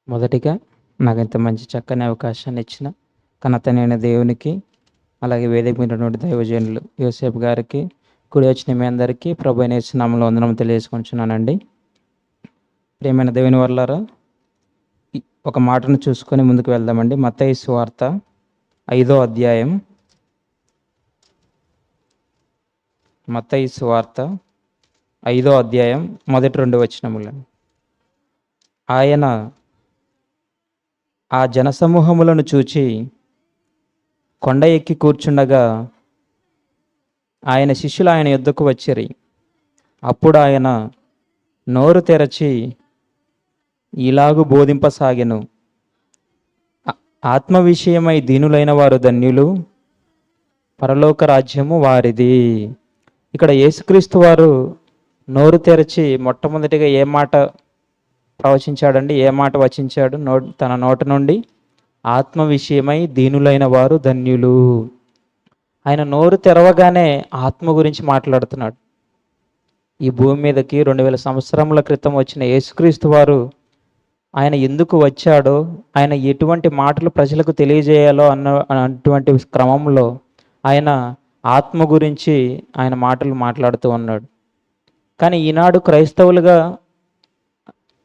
మొదటిగా నాకింత మంచి చక్కని అవకాశాన్ని ఇచ్చిన కనతనైన దేవునికి, అలాగే వేదిక మీద ఉన్నటువంటి దైవజనులు యోసేపు గారికి, కూడి వచ్చిన మీ అందరికీ ప్రభువైన యేసు నామములో వందనములు తెలియజేసుకుంటున్నానండి. ప్రియమైన దేవుని వర్లారా, ఒక మాటను చూసుకొని ముందుకు వెళ్దామండి. మత్తయి సువార్త 5వ అధ్యాయం. మత్తయి సువార్త 5వ అధ్యాయం మొదటి 2 వచనములు. ఆయన ఆ జనసమూహములను చూచి కొండ ఎక్కి కూర్చుండగా ఆయన శిష్యులు ఆయన యొద్దకు వచ్చిరి. అప్పుడు ఆయన నోరు తెరచి ఇలాగు బోధింపసాగెను. ఆత్మ విషయమై దీనులైన వారు ధన్యులు, పరలోక రాజ్యము వారిది. ఇక్కడ యేసుక్రీస్తు వారు నోరు తెరచి మొట్టమొదటిగా ఏ మాట ప్రవచించాడండి? ఏ మాట వచించాడు? తన నోటి నుండి ఆత్మ విషయమై దీనులైన వారు ధన్యులు. ఆయన నోరు తెరవగానే ఆత్మ గురించి మాట్లాడుతున్నాడు. ఈ భూమి మీదకి 2000 సంవత్సరముల క్రితం వచ్చిన యేసుక్రీస్తు వారు ఆయన ఎందుకు వచ్చాడో, ఆయన ఎటువంటి మాటలు ప్రజలకు తెలియజేయాలో అన్నటువంటి క్రమంలో ఆయన ఆత్మ గురించి ఆయన మాటలు మాట్లాడుతూ ఉన్నాడు. కానీ ఈనాడు క్రైస్తవులుగా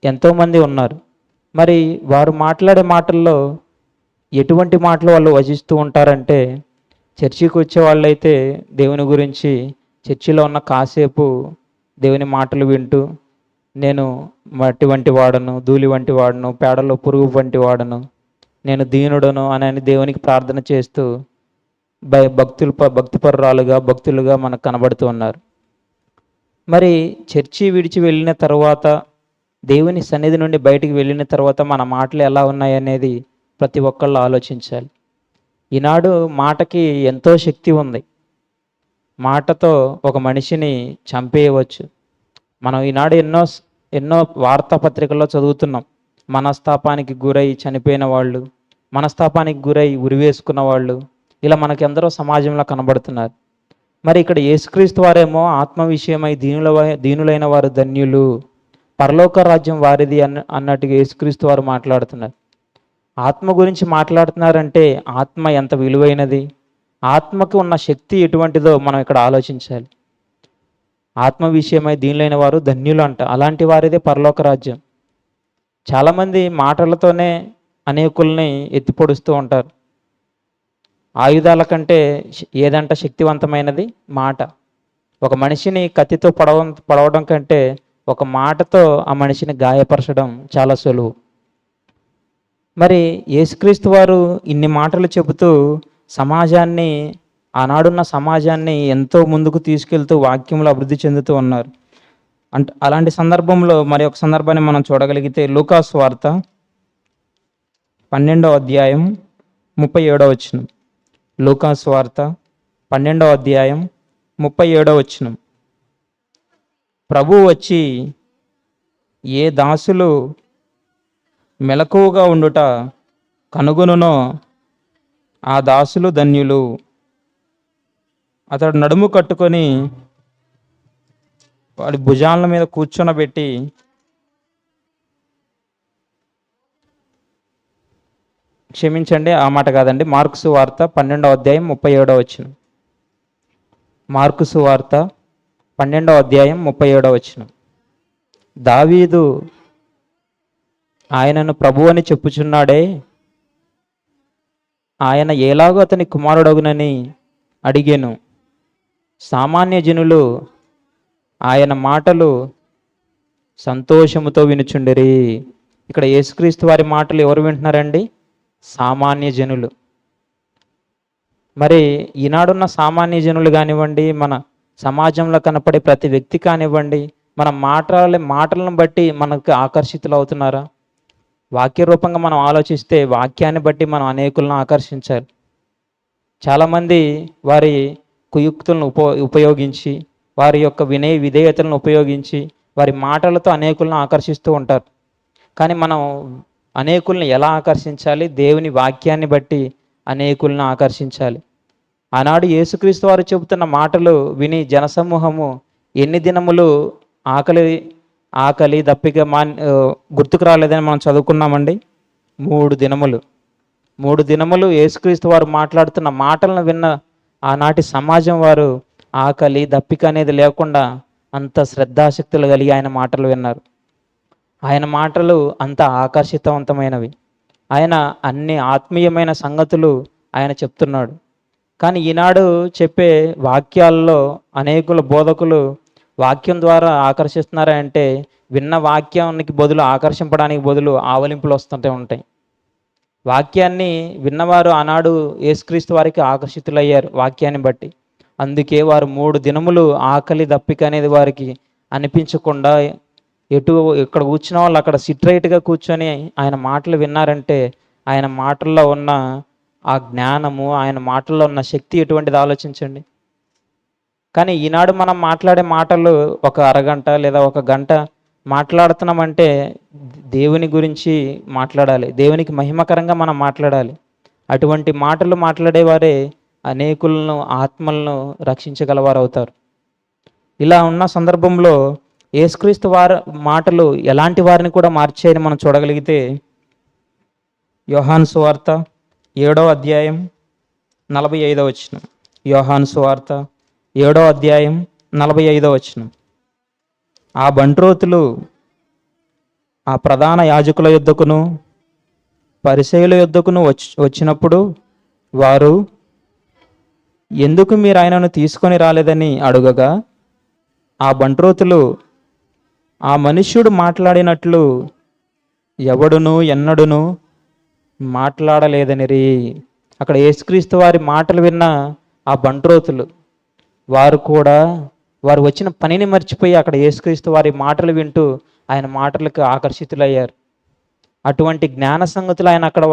ఎంతోమంది ఉన్నారు. మరి వారు మాట్లాడే మాటల్లో ఎటువంటి మాటలు వాళ్ళు వచిస్తూ ఉంటారంటే, చర్చికి వచ్చే వాళ్ళైతే దేవుని గురించి చర్చిలో ఉన్న కాసేపు దేవుని మాటలు వింటూ, నేను మట్టి వంటి వాడను, ధూళి వంటి వాడను, పేడలో పురుగు వంటి వాడను, నేను దీనుడను అని దేవునికి ప్రార్థన చేస్తూ భక్తులుగా మనకు కనబడుతూ ఉన్నారు. మరి చర్చి విడిచి వెళ్ళిన తర్వాత, దేవుని సన్నిధి నుండి బయటికి వెళ్ళిన తర్వాత మన మాటలు ఎలా ఉన్నాయనేది ప్రతి ఒక్కళ్ళు ఆలోచించాలి. ఈనాడు మాటకి ఎంతో శక్తి ఉంది. మాటతో ఒక మనిషిని చంపేయవచ్చు. మనం ఈనాడు ఎన్నో వార్తాపత్రికల్లో చదువుతున్నాం. మనస్తాపానికి గురై చనిపోయిన వాళ్ళు, మనస్తాపానికి గురై ఉరివేసుకున్న వాళ్ళు, ఇలా మనకి ఎందరో సమాజంలో కనబడుతున్నారు. మరి ఇక్కడ యేసుక్రీస్తు వారేమో ఆత్మ విషయమై దీనులైన వారు ధన్యులు, పరలోక రాజ్యం వారిది అన్నట్టుగా యేసుక్రీస్తు వారు మాట్లాడుతున్నారు. ఆత్మ గురించి మాట్లాడుతున్నారంటే ఆత్మ ఎంత విలువైనది, ఆత్మకు ఉన్న శక్తి ఎటువంటిదో మనం ఇక్కడ ఆలోచించాలి. ఆత్మ విషయమై దీనులైన వారు ధన్యులు అంట. అలాంటి వారిదే పరలోక రాజ్యం. చాలామంది మాటలతోనే అనేకుల్ని ఎత్తిపొడుస్తూ ఉంటారు. ఆయుధాల కంటే ఏదంట శక్తివంతమైనది? మాట. ఒక మనిషిని కత్తితో పొడవడం కంటే ఒక మాటతో ఆ మనిషిని గాయపరచడం చాలా సులువు. మరి యేసుక్రీస్తు వారు ఇన్ని మాటలు చెబుతూ సమాజాన్ని, ఆనాడున్న సమాజాన్ని ఎంతో ముందుకు తీసుకెళ్తూ వాక్యంలో అభివృద్ధి చెందుతూ ఉన్నారు. అలాంటి సందర్భంలో మరి ఒక సందర్భాన్ని మనం చూడగలిగితే లూకాసు వార్త 12వ అధ్యాయం 37వ వచనం. లూకాసు వార్త 12వ అధ్యాయం 37వ వచనం. ప్రభువు వచ్చి ఏ దాసులు మెలకువగా ఉండుట కనుగొనునో ఆ దాసులు ధన్యులు. అతడు నడుము కట్టుకొని వాడి భుజాల మీద కూర్చొనబెట్టి, క్షమించండి, ఆ మాట కాదండి, మార్కుసు వార్త 12వ అధ్యాయం 37వ వచనం. మార్కుసు వార్త 12వ అధ్యాయం 37వ వచనం. దావీదు ఆయనను ప్రభువు అని చెప్పుచున్నాడే, ఆయన ఎలాగో అతని కుమారుడగునని అడిగెను. సామాన్య జనులు ఆయన మాటలు సంతోషముతో వినుచుండిరి. ఇక్కడ యేసుక్రీస్తు వారి మాటలు ఎవరు వింటున్నారండి? సామాన్య జనులు. మరి ఈనాడున్న సామాన్య జనులు కానివ్వండి, మన సమాజంలో కనపడే ప్రతి వ్యక్తి కానివ్వండి, మన మాటలను బట్టి మనకు ఆకర్షితులు అవుతున్నారా? వాక్య రూపంగా మనం ఆలోచిస్తే వాక్యాన్ని బట్టి మనం అనేకులను ఆకర్షించాలి. చాలామంది వారి కుయుక్తులను ఉపయోగించి, వారి యొక్క వినయ విధేయతలను ఉపయోగించి, వారి మాటలతో అనేకులను ఆకర్షిస్తూ ఉంటారు. కానీ మనం అనేకుల్ని ఎలా ఆకర్షించాలి? దేవుని వాక్యాన్ని బట్టి అనేకులను ఆకర్షించాలి. ఆనాడు యేసుక్రీస్తు వారు చెబుతున్న మాటలు విని జనసమూహము ఎన్ని దినములు ఆకలి ఆకలి దప్పిక గుర్తుకు రాలేదని మనం చదువుకున్నామండి. 3 దినములు 3 దినములు యేసుక్రీస్తు వారు మాట్లాడుతున్న మాటలను విన్న ఆనాటి సమాజం వారు ఆకలి దప్పిక అనేది లేకుండా అంత శ్రద్ధాశక్తులు కలిగి ఆయన మాటలు విన్నారు. ఆయన మాటలు అంత ఆకర్షితవంతమైనవి. ఆయన అన్ని ఆత్మీయమైన సంగతులు ఆయన చెప్తున్నాడు. కానీ ఈనాడు చెప్పే వాక్యాల్లో అనేకుల బోధకులు వాక్యం ద్వారా ఆకర్షిస్తున్నారా అంటే, విన్న వాక్యానికి బదులు ఆకర్షింపడానికి బదులు ఆవలింపులు వస్తుంటే ఉంటాయి. వాక్యాన్ని విన్నవారు ఆనాడు యేసుక్రీస్తు వారికి ఆకర్షితులయ్యారు వాక్యాన్ని బట్టి. అందుకే వారు 3 దినములు ఆకలి దప్పిక అనేది వారికి అనిపించకుండా ఇక్కడ కూర్చున్న వాళ్ళు అక్కడ సిట్రైట్గా కూర్చొని ఆయన మాటలు విన్నారంటే, ఆయన మాటల్లో ఉన్న ఆ జ్ఞానము, ఆయన మాటల్లో ఉన్న శక్తి ఎటువంటిది ఆలోచించండి. కానీ ఈనాడు మనం మాట్లాడే మాటలు ఒక అరగంట లేదా ఒక గంట మాట్లాడుతున్నామంటే దేవుని గురించి మాట్లాడాలి, దేవునికి మహిమకరంగా మనం మాట్లాడాలి. అటువంటి మాటలు మాట్లాడేవారే అనేకులను ఆత్మలను రక్షించగలవారు అవుతారు. ఇలా ఉన్న సందర్భంలో యేసుక్రీస్తు వారి మాటలు ఎలాంటి వారిని కూడా మార్చేయని మనం చూడగలిగితే, యోహాను సువార్త 7వ అధ్యాయం 45వ వచనం. యోహాను సువార్త 7వ అధ్యాయం 45వ వచనం. ఆ బంట్రోతులు ఆ ప్రధాన యాజకుల యొద్దకును పరిసయ్యుల యొద్దకును వచ్చినప్పుడు వారు, ఎందుకు మీరు ఆయనను తీసుకొని రాలేదని అడుగగా, ఆ బంట్రోతులు, ఆ మనుష్యుడు మాట్లాడినట్లు ఎవడును ఎన్నడును మాట్లాడలేదనిరి. అక్కడ యేసుక్రీస్తు వారి మాటలు విన్న ఆ బంట్రోతులు వారు వచ్చిన పనిని మర్చిపోయి అక్కడ యేసుక్రీస్తు వారి మాటలు వింటూ ఆయన మాటలకు ఆకర్షితులయ్యారు. అటువంటి జ్ఞాన సంగతులు ఆయన అక్కడ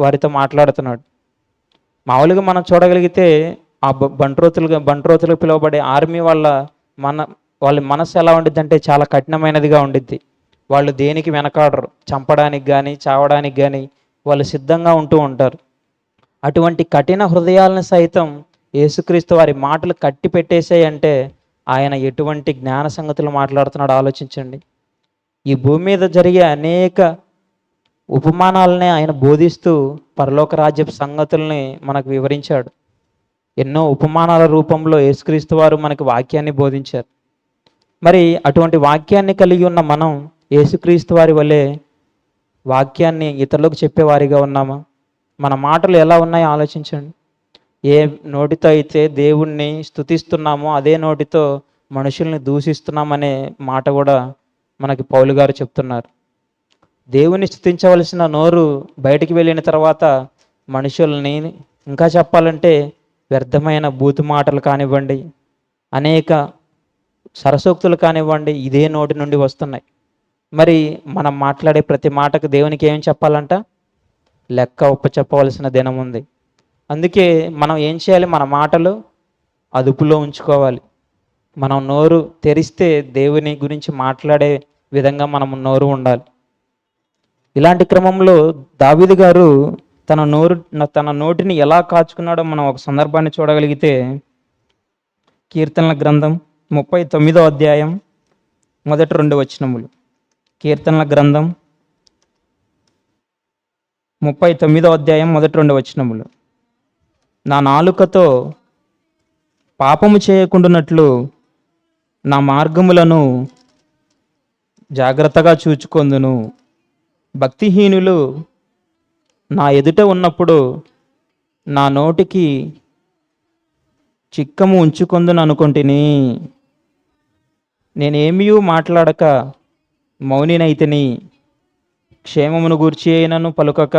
వారితో మాట్లాడుతున్నాడు. మామూలుగా మనం చూడగలిగితే ఆ బంట్రోతులు పిలువబడే ఆర్మీ వాళ్ళ మనసు ఎలా ఉండిద్ది అంటే చాలా కఠినమైనదిగా ఉండిద్ది. వాళ్ళు దేనికి వెనకాడరు, చంపడానికి కానీ చావడానికి కానీ వాళ్ళు సిద్ధంగా ఉంటూ ఉంటారు. అటువంటి కఠిన హృదయాలను సైతం యేసుక్రీస్తు వారి మాటలు కట్టి పెట్టేసాయంటే ఆయన ఎటువంటి జ్ఞాన సంగతులు మాట్లాడుతున్నాడో ఆలోచించండి. ఈ భూమి మీద జరిగే అనేక ఉపమానాలనే ఆయన బోధిస్తూ పరలోక రాజ్యపు సంగతుల్ని మనకు వివరించాడు. ఎన్నో ఉపమానాల రూపంలో యేసుక్రీస్తు వారు మనకు వాక్యాన్ని బోధించారు. మరి అటువంటి వాక్యాన్ని కలిగి ఉన్న మనం యేసుక్రీస్తు వారి వలె వాక్యాన్ని ఇతరులకు చెప్పేవారిగా ఉన్నామా? మన మాటలు ఎలా ఉన్నాయో ఆలోచించండి. ఏ నోటితో అయితే దేవుణ్ణి స్తుతిస్తున్నామో అదే నోటితో మనుషుల్ని దూషిస్తున్నామనే మాట కూడా మనకి పౌలు గారు చెప్తున్నారు. దేవుని స్తుతించవలసిన నోరు బయటికి వెళ్ళిన తర్వాత మనుషుల్ని, ఇంకా చెప్పాలంటే వ్యర్థమైన బూతు మాటలు కానివ్వండి, అనేక సరసోక్తులు కానివ్వండి, ఇదే నోటి నుండి వస్తున్నాయి. మరి మనం మాట్లాడే ప్రతి మాటకు దేవునికి ఏం చెప్పాలంట? లెక్క చెప్పవలసిన దినం ఉంది. అందుకే మనం ఏం చేయాలి? మన మాటలు అదుపులో ఉంచుకోవాలి. మనం నోరు తెరిస్తే దేవుని గురించి మాట్లాడే విధంగా మనం నోరు ఉండాలి. ఇలాంటి క్రమంలో దావీదు గారు తన నోటిని ఎలా కాచుకున్నాడో మనం ఒక సందర్భాన్ని చూడగలిగితే, కీర్తనల గ్రంథం 39వ అధ్యాయం మొదటి 2 వచనములు. కీర్తనల గ్రంథం 39వ అధ్యాయం మొదటి 2 వచనములు. నా నాలుకతో పాపము చేయకుండానట్లు నా మార్గములను జాగ్రత్తగా చూచుకొందును. భక్తిహీనులు నా ఎదుట ఉన్నప్పుడు నా నోటికి చిక్కము ఉంచుకొందును అనుకొంటిని. నేనేమీ మాట్లాడక మౌనినైతిని. క్షేమమును గూర్చి అయినను పలుకక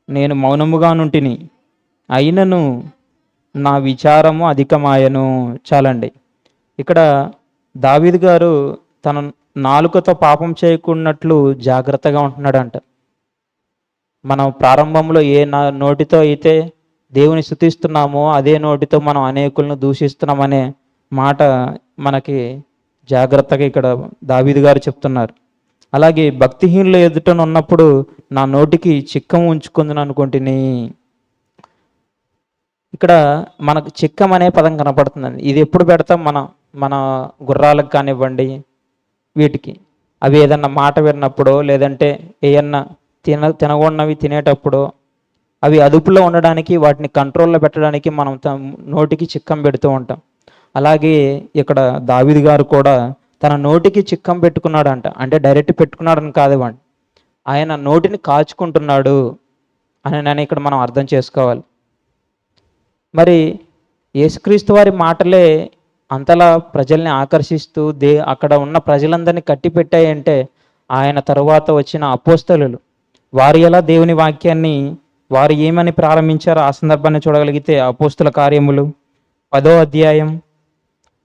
నేను మౌనముగా నుంటిని. అయినను నా విచారము అధికమాయను. చాలండి. ఇక్కడ దావీదు గారు తన నాలుకతో పాపం చేయకున్నట్లు జాగ్రత్తగా ఉంటున్నాడంట. మనం ప్రారంభంలో ఏ నోటితో అయితే దేవుని స్తుతిస్తున్నామో అదే నోటితో మనం అనేకులను దూషిస్తున్నామనే మాట మనకి జాగ్రత్తగా ఇక్కడ దావీదు గారు చెప్తున్నారు. అలాగే భక్తిహీనుల ఎదుట ఉన్నప్పుడు నా నోటికి చిక్కం ఉంచుకుందని అనుకుంటుని. ఇక్కడ మనకు చిక్కం అనే పదం కనపడుతుందండి. ఇది ఎప్పుడు పెడతాం? మన గుర్రాలకు కానివ్వండి, వీటికి అవి ఏదన్నా మాట విన్నప్పుడో లేదంటే ఏమన్నా తినగొన్నవి తినేటప్పుడో అవి అదుపులో ఉండడానికి, వాటిని కంట్రోల్లో పెట్టడానికి మనం నోటికి చిక్కం పెడుతూ ఉంటాం. అలాగే ఇక్కడ దావీదు గారు కూడా తన నోటికి చిక్కం పెట్టుకున్నాడంట. అంటే డైరెక్ట్ పెట్టుకున్నాడని కాదు, వాడిని ఆయన నోటిని కాచుకుంటున్నాడు అని నేను ఇక్కడ మనం అర్థం చేసుకోవాలి. మరి యేసుక్రీస్తు వారి మాటలే అంతలా ప్రజల్ని ఆకర్షిస్తూ అక్కడ ఉన్న ప్రజలందరినీ కట్టిపెట్టాయంటే ఆయన తరువాత వచ్చిన అపోస్తలులు వారు ఎలా దేవుని వాక్యాన్ని వారు ఏమని ప్రారంభించారో ఆ సందర్భాన్ని చూడగలిగితే అపోస్తుల కార్యములు 10వ అధ్యాయం,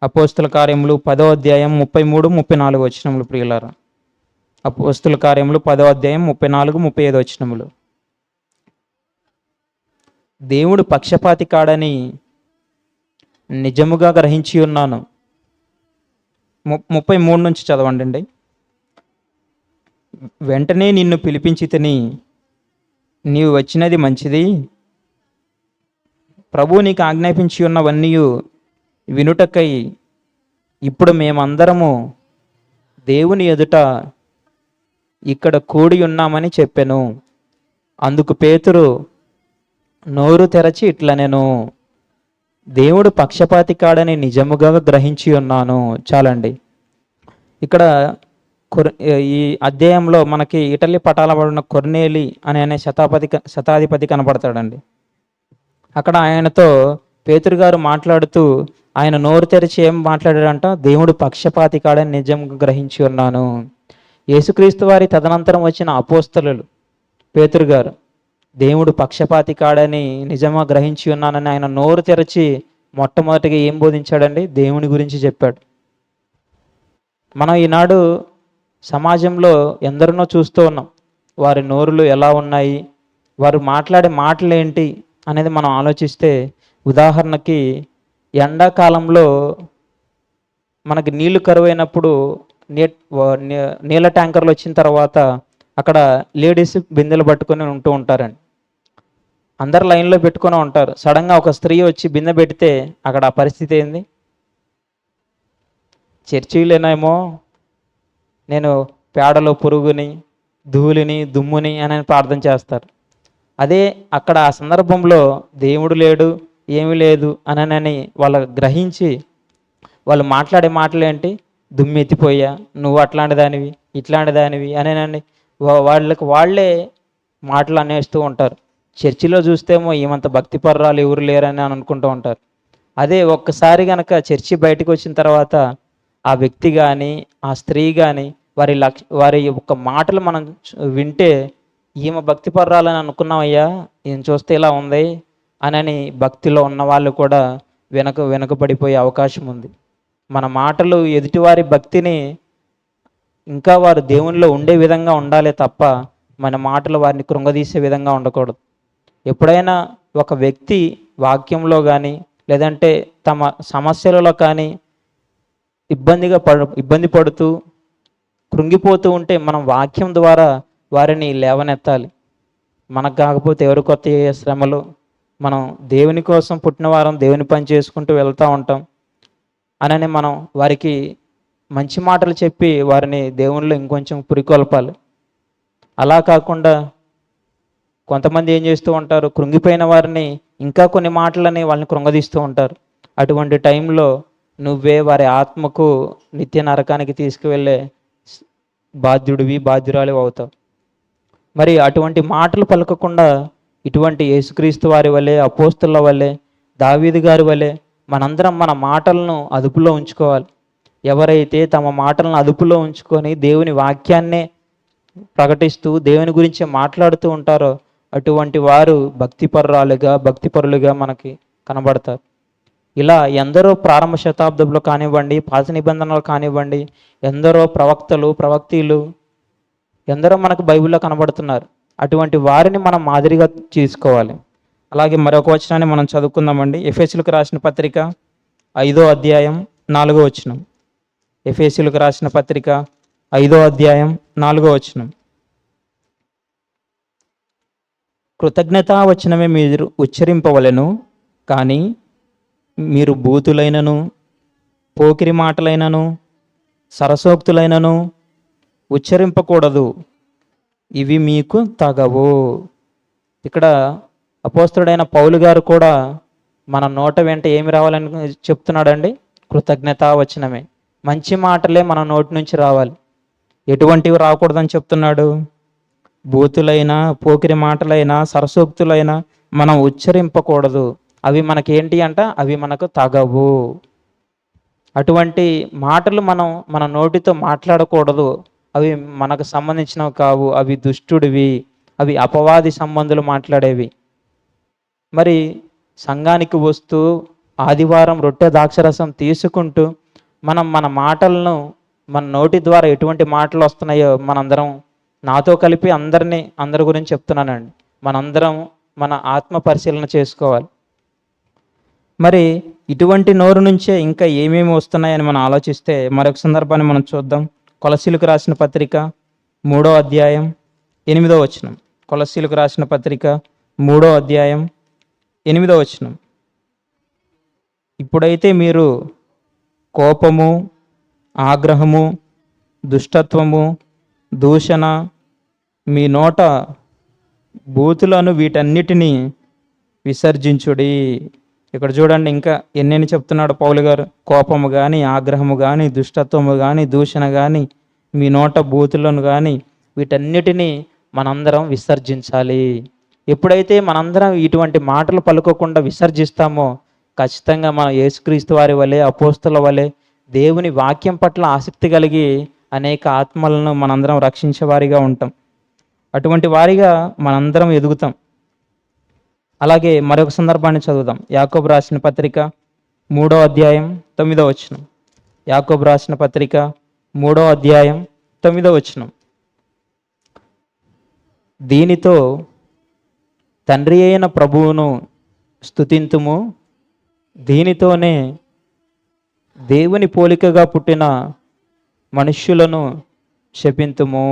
అపోస్తుల కార్యములు 10వ అధ్యాయం 33-34 వచనములు. ప్రియులారా, అపోస్తుల కార్యములు 10వ అధ్యాయం 34-35 వచనములు. దేవుడు పక్షపాతి కాడని నిజముగా గ్రహించి ఉన్నాను. 33 నుంచి చదవండి. వెంటనే నిన్ను పిలిపించి తిని నీవు వచ్చినది మంచిది, ప్రభు నీకు ఆజ్ఞాపించి ఉన్నవన్నీ వినుటకై ఇప్పుడు మేమందరము దేవుని ఎదుట ఇక్కడ కూడి ఉన్నామని చెప్పెను. అందుకు పేతురు నోరు తెరచి ఇట్లా, నేను దేవుడు పక్షపాతి కాడని నిజముగా గ్రహించి ఉన్నాను. చాలండి. ఇక్కడ ఈ అధ్యాయంలో మనకి ఇటలీ పటాలబడిన కొర్నేలి అనే శతాధిపతి కనపడతాడండి. అక్కడ ఆయనతో పేతురు గారు మాట్లాడుతూ ఆయన నోరు తెరిచి ఏం మాట్లాడాడంట, దేవుడు పక్షపాతి కాడని నిజంగా గ్రహించి ఉన్నాను. యేసుక్రీస్తు వారి తదనంతరం వచ్చిన అపోస్తలులు పేతురు గారు దేవుడు పక్షపాతి కాడని నిజంగా గ్రహించి ఉన్నానని ఆయన నోరు తెరచి మొట్టమొదటిగా ఏం బోధించాడండి, దేవుని గురించి చెప్పాడు. మనం ఈనాడు సమాజంలో ఎందరినో చూస్తూ ఉన్నాం. వారి నోరులు ఎలా ఉన్నాయి, వారు మాట్లాడే మాటలు ఏంటి అనేది మనం ఆలోచిస్తే, ఉదాహరణకి ఎండాకాలంలో మనకి నీళ్లు కరువైనప్పుడు నీళ్ళ ట్యాంకర్లు వచ్చిన తర్వాత అక్కడ లేడీస్ బిందెలు పట్టుకొని ఉంటూ ఉంటారండి. అందరు లైన్లో పెట్టుకొని ఉంటారు. సడన్గా ఒక స్త్రీ వచ్చి బిందె పెడితే అక్కడ ఆ పరిస్థితి ఏంది? చర్చిలేనేమో నేను పేడలో పురుగుని, ధూళిని, దుమ్ముని అని ప్రార్థన చేస్తారు. అదే అక్కడ ఆ సందర్భంలో దేవుడు లేడు, ఏమీ లేదు అని వాళ్ళు గ్రహించి వాళ్ళు మాట్లాడే మాటలు ఏంటి, దుమ్ము ఎత్తిపోయా, నువ్వు అట్లాంటి దానివి, ఇట్లాంటి దానివి అనేనండి వాళ్ళే మాటలు అనేస్తూ ఉంటారు. చర్చిలో చూస్తేమో ఏమంత భక్తిపర్రాలు ఎవరు లేరని అనుకుంటూ ఉంటారు. అదే ఒక్కసారి కనుక చర్చి బయటకు వచ్చిన తర్వాత ఆ వ్యక్తి కానీ ఆ స్త్రీ కానీ వారి యొక్క మాటలు మనం వింటే, ఈమె భక్తిపర్రాలని అనుకున్నామయ్యా, ఈయన చూస్తే ఇలా ఉంది అని భక్తిలో ఉన్న వాళ్ళు కూడా వెనకబడిపోయే అవకాశం ఉంది. మన మాటలు ఎదుటివారి భక్తిని ఇంకా వారు దేవునిలో ఉండే విధంగా ఉండాలి తప్ప మన మాటలు వారిని కృంగదీసే విధంగా ఉండకూడదు. ఎప్పుడైనా ఒక వ్యక్తి వాక్యంలో కానీ లేదంటే తమ సమస్యలలో కానీ ఇబ్బంది పడుతూ కృంగిపోతూ ఉంటే మనం వాక్యం ద్వారా వారిని లేవనెత్తాలి. మనకు కాకపోతే ఎవరి కొత్త శ్రమలు, మనం దేవుని కోసం పుట్టిన వారం దేవుని పని చేసుకుంటూ వెళ్తూ ఉంటాం అని మనం వారికి మంచి మాటలు చెప్పి వారిని దేవునిలో ఇంకొంచెం పురికొల్పాలి. అలా కాకుండా కొంతమంది ఏం చేస్తూ ఉంటారు, కృంగిపోయిన వారిని ఇంకా కొన్ని మాటలని వాళ్ళని కృంగదీస్తూ ఉంటారు. అటువంటి టైంలో నువ్వే వారి ఆత్మకు నిత్య నరకానికి తీసుకువెళ్ళే బాధ్యురాలు అవుతావు. మరి అటువంటి మాటలు పలకకుండా ఇటువంటి యేసుక్రీస్తు వారి వలె, అపోస్తుల వలె, దావీదు గారి వలె మనందరం మన మాటలను అదుపులో ఉంచుకోవాలి. ఎవరైతే తమ మాటలను అదుపులో ఉంచుకొని దేవుని వాక్యాన్నే ప్రకటిస్తూ దేవుని గురించి మాట్లాడుతూ ఉంటారో అటువంటి వారు భక్తిపరులుగా మనకి కనబడతారు. ఇలా ఎందరో ప్రారంభ శతాబ్దంలో కానివ్వండి, పాత నిబంధనలు కానివ్వండి, ఎందరో ప్రవక్తలు ఎందరో మనకు బైబిల్లో కనబడుతున్నారు. అటువంటి వారిని మనం మాదిరిగా తీసుకోవాలి. అలాగే మరొక వచనాన్ని మనం చదువుకుందామండి. ఎఫెసీయులకు రాసిన పత్రిక 5వ అధ్యాయం 4వ వచనం. ఎఫెసీయులకు రాసిన పత్రిక 5వ అధ్యాయం 4వ వచనం. కృతజ్ఞతావచనమే మీరు ఉచ్చరింపవలెను, కానీ మీరు బూతులైనను, పోకిరి మాటలైనను, సరసోక్తులైనను, ఉచ్చరింపకూడదు, ఇవి మీకు తగవు. ఇక్కడ అపోస్తలుడైన పౌలు గారు కూడా మన నోట వెంట ఏమి రావాలని చెప్తున్నాడండి? కృతజ్ఞతావచనమే, మంచి మాటలే మన నోటి నుంచి రావాలి. ఎటువంటివి రాకూడదని చెప్తున్నాడు? బూతులైనా, పోకిరి మాటలైనా, సరసోక్తులైనా మనం ఉచ్చరింపకూడదు. అవి మనకేంటి అంట? అవి మనకు తగవు. అటువంటి మాటలు మనం మన నోటితో మాట్లాడకూడదు. అవి మనకు సంబంధించినవి కావు. అవి దుష్టుడివి, అవి అపవాది సంబంధులు మాట్లాడేవి. మరి సంఘానికి వస్తూ ఆదివారం రొట్టె ద్రాక్షరసం తీసుకుంటూ మనం మన మాటలను, మన నోటి ద్వారా ఎటువంటి మాటలు వస్తున్నాయో మనందరం, నాతో కలిపి అందరి గురించి చెప్తున్నానండి, మనందరం మన ఆత్మ పరిశీలన చేసుకోవాలి. మరి ఇటువంటి నోరు నుంచే ఇంకా ఏమేమి వస్తున్నాయని మనం ఆలోచిస్తే మరొక సందర్భాన్ని మనం చూద్దాం. కొలసీలకు రాసిన పత్రిక 3వ అధ్యాయం 8వ వచనం. కొలసీలకు రాసిన పత్రిక 3వ అధ్యాయం 8వ వచనం. ఇప్పుడైతే మీరు కోపము, ఆగ్రహము, దుష్టత్వము, దూషణ, మీ నోట బూతులను వీటన్నిటినీ విసర్జించుడి. ఇక్కడ చూడండి, ఇంకా ఎన్నెన్ని చెప్తున్నాడు పౌలు గారు. కోపము కానీ, ఆగ్రహము కానీ, దుష్టత్వము కానీ, దూషణ కానీ, మీ నోట బూతులను కానీ వీటన్నిటినీ మనందరం విసర్జించాలి. ఎప్పుడైతే మనందరం ఇటువంటి మాటలు పలుకోకుండా విసర్జిస్తామో ఖచ్చితంగా మనం యేసుక్రీస్తు వారి వలె, అపోస్తల వలె దేవుని వాక్యం పట్ల ఆసక్తి కలిగి అనేక ఆత్మలను మనందరం రక్షించేవారిగా ఉంటాం. అటువంటి వారిగా మనందరం ఎదుగుతాం. అలాగే మరొక సందర్భాన్ని చదువుదాం. యాకోబు రాసిన పత్రిక 3వ అధ్యాయం 9వ వచనం. యాకోబు రాసిన పత్రిక 3వ అధ్యాయం 9వ వచనం. దీనితో తండ్రి అయిన ప్రభువును స్తుతింతుము, దీనితోనే దేవుని పోలికగా పుట్టిన మనుష్యులను శపింతుము.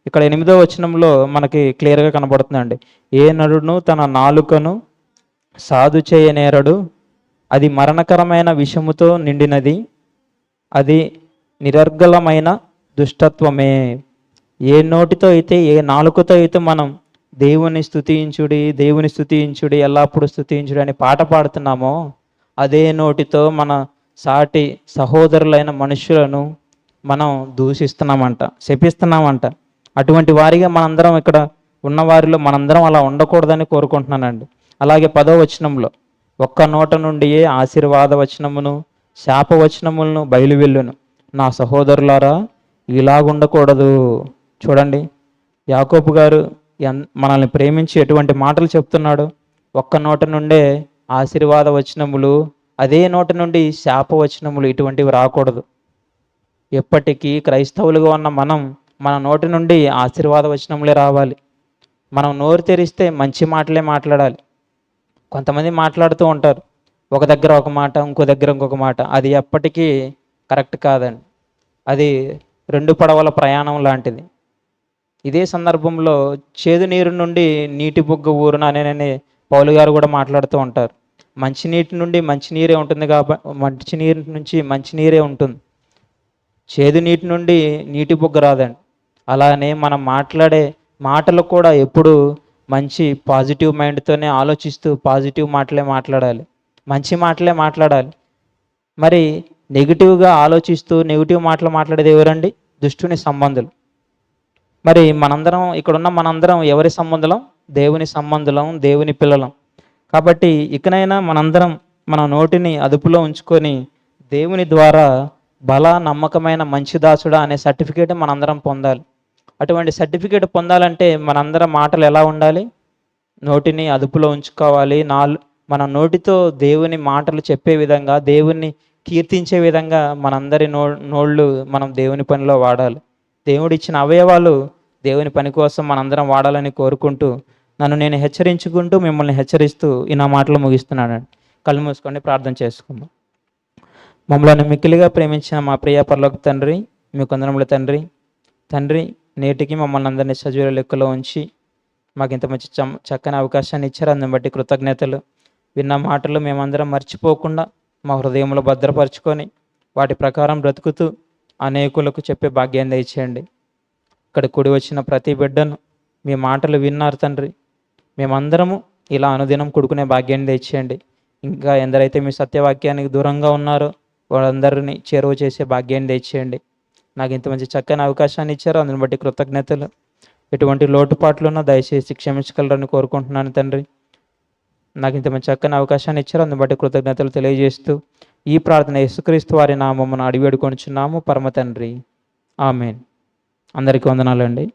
ఇక్కడ 8వ వచనంలో మనకి క్లియర్గా కనబడుతుందండి. ఏ నరుడును తన నాలుకను సాధు చేయనేరడు, అది మరణకరమైన విషముతో నిండినది, అది నిరర్గళమైన దుష్టత్వమే. ఏ నోటితో అయితే, ఏ నాలుకతో అయితే మనం దేవుని స్తుతించుడి ఎల్లప్పుడూ స్తుతించుడి అని పాట పాడుతున్నామో అదే నోటితో మన సాటి సహోదరులైన మనుషులను మనం దూషిస్తున్నామంట, శపిస్తున్నామంట. అటువంటి వారిగా మనందరం, ఇక్కడ ఉన్నవారిలో మనందరం అలా ఉండకూడదని కోరుకుంటున్నానండి. అలాగే 10వ వచనంలో, ఒక్క నోట నుండియే ఆశీర్వాద వచనమును శాపవచనములను బయలువెళ్ళును, నా సహోదరులారా ఇలాగుండకూడదు. చూడండి, యాకోబు గారు మనల్ని ప్రేమించి ఎటువంటి మాటలు చెప్తున్నాడు. ఒక్క నోట నుండే ఆశీర్వాద వచనములు, అదే నోట నుండి శాపవచనములు ఇటువంటివి రాకూడదు. ఎప్పటికీ క్రైస్తవులుగా ఉన్న మనం మన నోటి నుండి ఆశీర్వాద వచనములే రావాలి. మనం నోరు తెరిస్తే మంచి మాటలే మాట్లాడాలి. కొంతమంది మాట్లాడుతూ ఉంటారు, ఒక దగ్గర ఒక మాట, ఇంకో దగ్గర ఇంకొక మాట. అది ఎప్పటికీ కరెక్ట్ కాదండి. అది 2 పడవల ప్రయాణం లాంటిది. ఇదే సందర్భంలో చేదు నీరు నుండి నీటి బుగ్గ ఊరున అనే పౌలు గారు కూడా మాట్లాడుతూ ఉంటారు. మంచినీటి నుండి మంచినీరే ఉంటుంది కాబట్టి, మంచినీరు నుంచి మంచినీరే ఉంటుంది, చేదు నీటి నుండి నీటి బుగ్గ రాదండి. అలానే మనం మాట్లాడే మాటలు కూడా ఎప్పుడు మంచి పాజిటివ్ మైండ్తోనే ఆలోచిస్తూ పాజిటివ్ మాటలే మాట్లాడాలి, మంచి మాటలే మాట్లాడాలి. మరి నెగిటివ్గా ఆలోచిస్తూ నెగిటివ్ మాటలు మాట్లాడేది ఎవరండి? దుష్టుని సంబంధులు. మరి ఇక్కడున్న మనందరం ఎవరి సంబంధులం? దేవుని సంబంధులం, దేవుని పిల్లలం. కాబట్టి ఇకనైనా మనందరం మన నోటిని అదుపులో ఉంచుకొని దేవుని ద్వారా బల నమ్మకమైన మంచి దాసుడా అనే సర్టిఫికేట్ మనందరం పొందాలి. అటువంటి సర్టిఫికేట్ పొందాలంటే మనందరం మాటలు ఎలా ఉండాలి? నోటిని అదుపులో ఉంచుకోవాలి. మన నోటితో దేవుని మాటలు చెప్పే విధంగా, దేవుణ్ణి కీర్తించే విధంగా మనందరి నోళ్ళు మనం దేవుని పనిలో వాడాలి. దేవుడిచ్చిన అవయవాలు దేవుని పని కోసం మనందరం వాడాలని కోరుకుంటూ, నన్ను నేను హెచ్చరించుకుంటూ మిమ్మల్ని హెచ్చరిస్తూ ఈ నా మాటలు ముగిస్తున్నానండి. కళ్ళు మూసుకొని ప్రార్థన చేసుకుందాం. మమ్మల్ని మిక్కిలిగా ప్రేమించిన మా ప్రియ పరలోక తండ్రి, మీ కొందరముల తండ్రి, నేటికి మమ్మల్ని అందరినీ సజీవ లెక్కలో ఉంచి మాకు ఇంత మంచి చక్కని అవకాశాన్ని ఇచ్చారు. అందుని బట్టి కృతజ్ఞతలు. విన్న మాటలు మేమందరం మర్చిపోకుండా మా హృదయంలో భద్రపరుచుకొని వాటి ప్రకారం బ్రతుకుతూ అనేకులకు చెప్పే భాగ్యాన్ని దయచేయండి. ఇక్కడ కూడి వచ్చిన ప్రతి బిడ్డను మీ మాటలు విన్నారు తండ్రి. మేమందరము ఇలా అనుదినం కూడుకునే భాగ్యాన్ని తెచ్చేయండి. ఇంకా ఎందరైతే మీ సత్యవాక్యానికి దూరంగా ఉన్నారో వాళ్ళందరినీ చేరువ చేసే భాగ్యాన్ని తెచ్చేయండి. నాకు ఇంత మంచి చక్కని అవకాశాన్ని ఇచ్చారు, అందుని బట్టి కృతజ్ఞతలు. ఎటువంటి లోటుపాట్లున్నా దయచేసి క్షమించగలరని కోరుకుంటున్నాను తండ్రి. నాకు ఇంత మంచి చక్కని అవకాశాన్ని ఇచ్చారు, అందుని బట్టి కృతజ్ఞతలు తెలియజేస్తూ ఈ ప్రార్థన యేసుక్రీస్తు వారి నామమున అడిగి వేడుకొనుచున్నాము పరమ తండ్రి. ఆమేన్. అందరికీ వందనాలండి.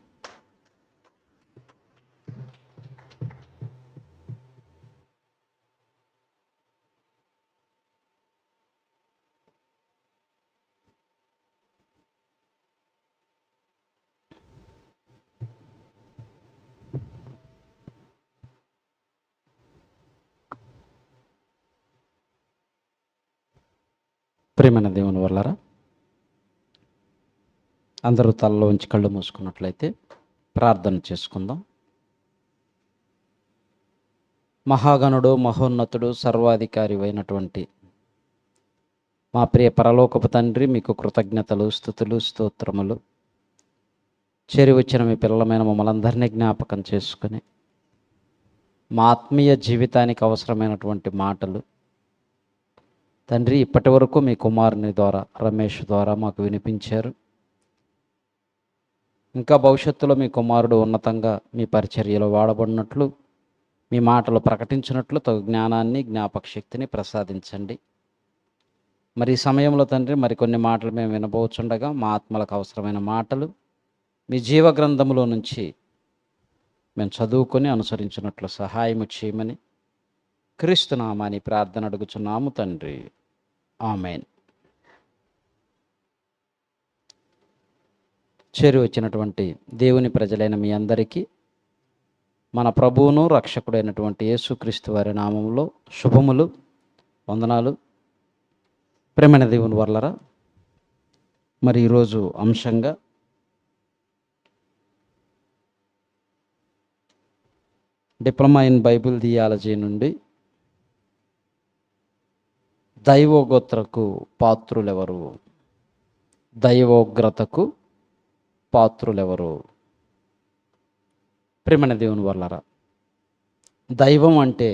ప్రియమైన దేవుని వల్లరా, అందరూ తలలో ఉంచి కళ్ళు మూసుకున్నట్లయితే ప్రార్థన చేసుకుందాం. మహాగణుడు, మహోన్నతుడు, సర్వాధికారి అయినటువంటి మా ప్రియ పరలోకపు తండ్రి, మీకు కృతజ్ఞతలు, స్తుతులు, స్తోత్రములు. చేరి వచ్చిన మీ పిల్లలమైన మమ్మల్ని అందరినీ జ్ఞాపకం చేసుకుని మా ఆత్మీయ జీవితానికి అవసరమైనటువంటి మాటలు తండ్రి ఇప్పటి వరకు మీ కుమారుని ద్వారా, రమేష్ ద్వారా మాకు వినిపించారు. ఇంకా భవిష్యత్తులో మీ కుమారుడు ఉన్నతంగా మీ పరిచర్యలో వాడబడినట్లు, మీ మాటలు ప్రకటించినట్లు తగు జ్ఞానాన్ని, జ్ఞాపక శక్తిని ప్రసాదించండి. మరి ఈ సమయంలో తండ్రి మరికొన్ని మాటలు మేము వినబోచుండగా మా ఆత్మలకు అవసరమైన మాటలు మీ జీవగ్రంథంలో నుంచి మేము చదువుకొని అనుసరించినట్లు సహాయము చేయమని క్రీస్తు నామాని ప్రార్థన అడుగుచున్నాము తండ్రి. ఆమేన్. చేరి వచ్చినటువంటి దేవుని ప్రజలైన మీ అందరికీ మన ప్రభువును రక్షకుడైనటువంటి యేసుక్రీస్తు వారి నామంలో శుభములు, వందనాలు. ప్రేమైన దేవుని వర్లరా, మరి ఈరోజు అంశంగా డిప్లొమా ఇన్ బైబిల్ థియాలజీ నుండి దైవోగ్రతకు పాత్రులెవరు, దైవోగ్రతకు పాత్రులెవరు. ప్రేమైన దేవుని వల్లరా, దైవం అంటే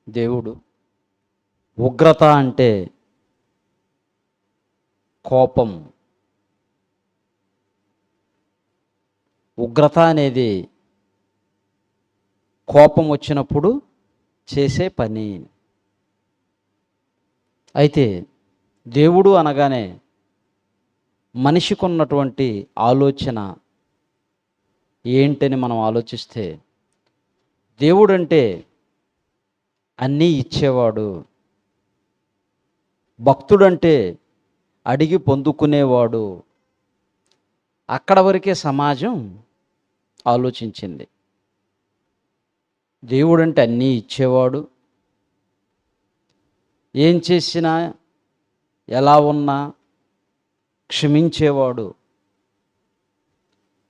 దేవుడు, ఉగ్రత అంటే కోపం. ఉగ్రత అనేది కోపం వచ్చినప్పుడు చేసే పని. అయితే దేవుడు అనగానే మనిషికి ఉన్నటువంటి ఆలోచన ఏంటని మనం ఆలోచిస్తే, దేవుడంటే అన్నీ ఇచ్చేవాడు, భక్తుడంటే అడిగి పొందుకునేవాడు. అక్కడ వరకే సమాజం ఆలోచించింది. దేవుడంటే అన్నీ ఇచ్చేవాడు, ఏం చేసినా ఎలా ఉన్నా క్షమించేవాడు.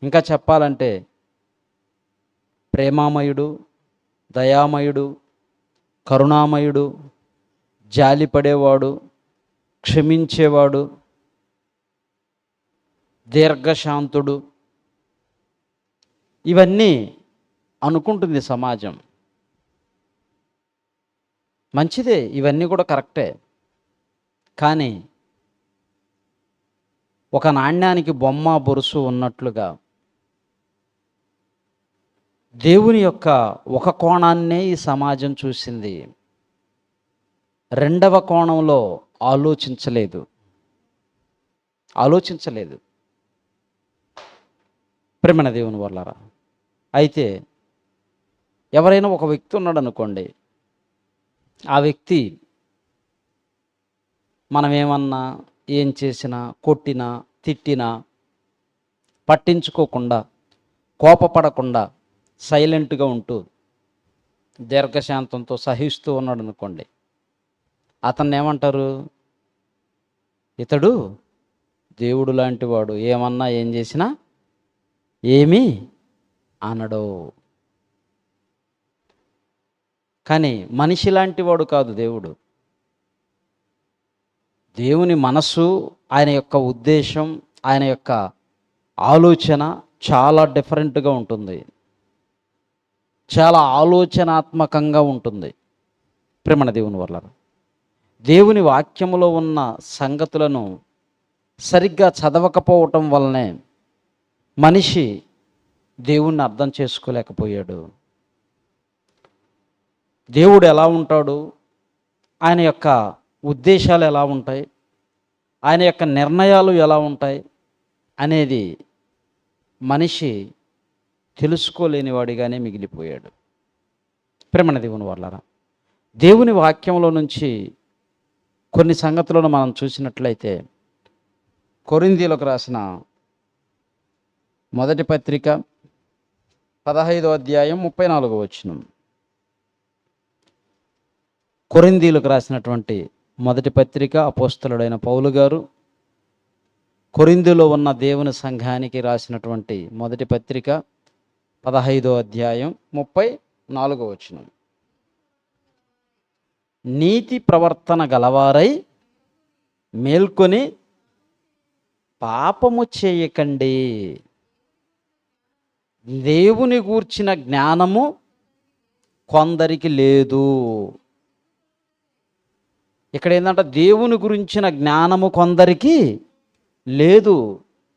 ఇంకా చెప్పాలంటే ప్రేమామయుడు, దయామయుడు, కరుణామయుడు, జాలిపడేవాడు, క్షమించేవాడు, దీర్ఘశాంతుడు. ఇవన్నీ అనుకుంటుంది సమాజం. మంచిదే, ఇవన్నీ కూడా కరెక్టే. కానీ ఒక నాణ్యానికి బొమ్మ బొరుసు ఉన్నట్లుగా దేవుని యొక్క ఒక కోణాన్నే ఈ సమాజం చూసింది, రెండవ కోణంలో ఆలోచించలేదు. ప్రేమన దేవుని వల్లరా, అయితే ఎవరైనా ఒక వ్యక్తి ఉన్నాడు అనుకోండి, ఆ వ్యక్తి మనం ఏమన్నా, ఏం చేసినా, కొట్టినా, తిట్టినా పట్టించుకోకుండా, కోపపడకుండా, సైలెంట్గా ఉంటూ దీర్ఘశాంతంతో సహిస్తూ ఉన్నాడు అనుకోండి, అతన్ని ఏమంటారు? ఇతడు దేవుడు లాంటి వాడు, ఏమన్నా ఏం చేసినా ఏమీ అనడు. కానీ మనిషి లాంటి వాడు కాదు దేవుడు. దేవుని మనసు, ఆయన యొక్క ఉద్దేశం, ఆయన యొక్క ఆలోచన చాలా డిఫరెంట్గా ఉంటుంది, చాలా ఆలోచనాత్మకంగా ఉంటుంది. ప్రేమణ దేవుని వల్ల దేవుని వాక్యములో ఉన్న సంగతులను సరిగ్గా చదవకపోవటం వల్లనే మనిషి దేవుణ్ణి అర్థం చేసుకోలేకపోయాడు. దేవుడు ఎలా ఉంటాడు, ఆయన యొక్క ఉద్దేశాలు ఎలా ఉంటాయి, ఆయన యొక్క నిర్ణయాలు ఎలా ఉంటాయి అనేది మనిషి తెలుసుకోలేనివాడిగానే మిగిలిపోయాడు. ప్రేమణ దేవుని వాళ్ళరా, దేవుని వాక్యంలో నుంచి కొన్ని సంగతులను మనం చూసినట్లయితే, కొరింథీయులకు రాసిన మొదటి పత్రిక 15వ అధ్యాయం 34వ వచనం. కొరింథీయులకు రాసినటువంటి మొదటి పత్రిక అపోస్తలుడైన పౌలు గారు కొరింథీలో ఉన్న దేవుని సంఘానికి రాసినటువంటి మొదటి పత్రిక 15వ అధ్యాయం 34వ వచనం. నీతి ప్రవర్తన గలవారై మేల్కొని పాపము చేయకండి, దేవుని గూర్చిన జ్ఞానము కొందరికి లేదు. ఇక్కడ ఏంటంటే దేవుని గురించిన జ్ఞానము కొందరికి లేదు.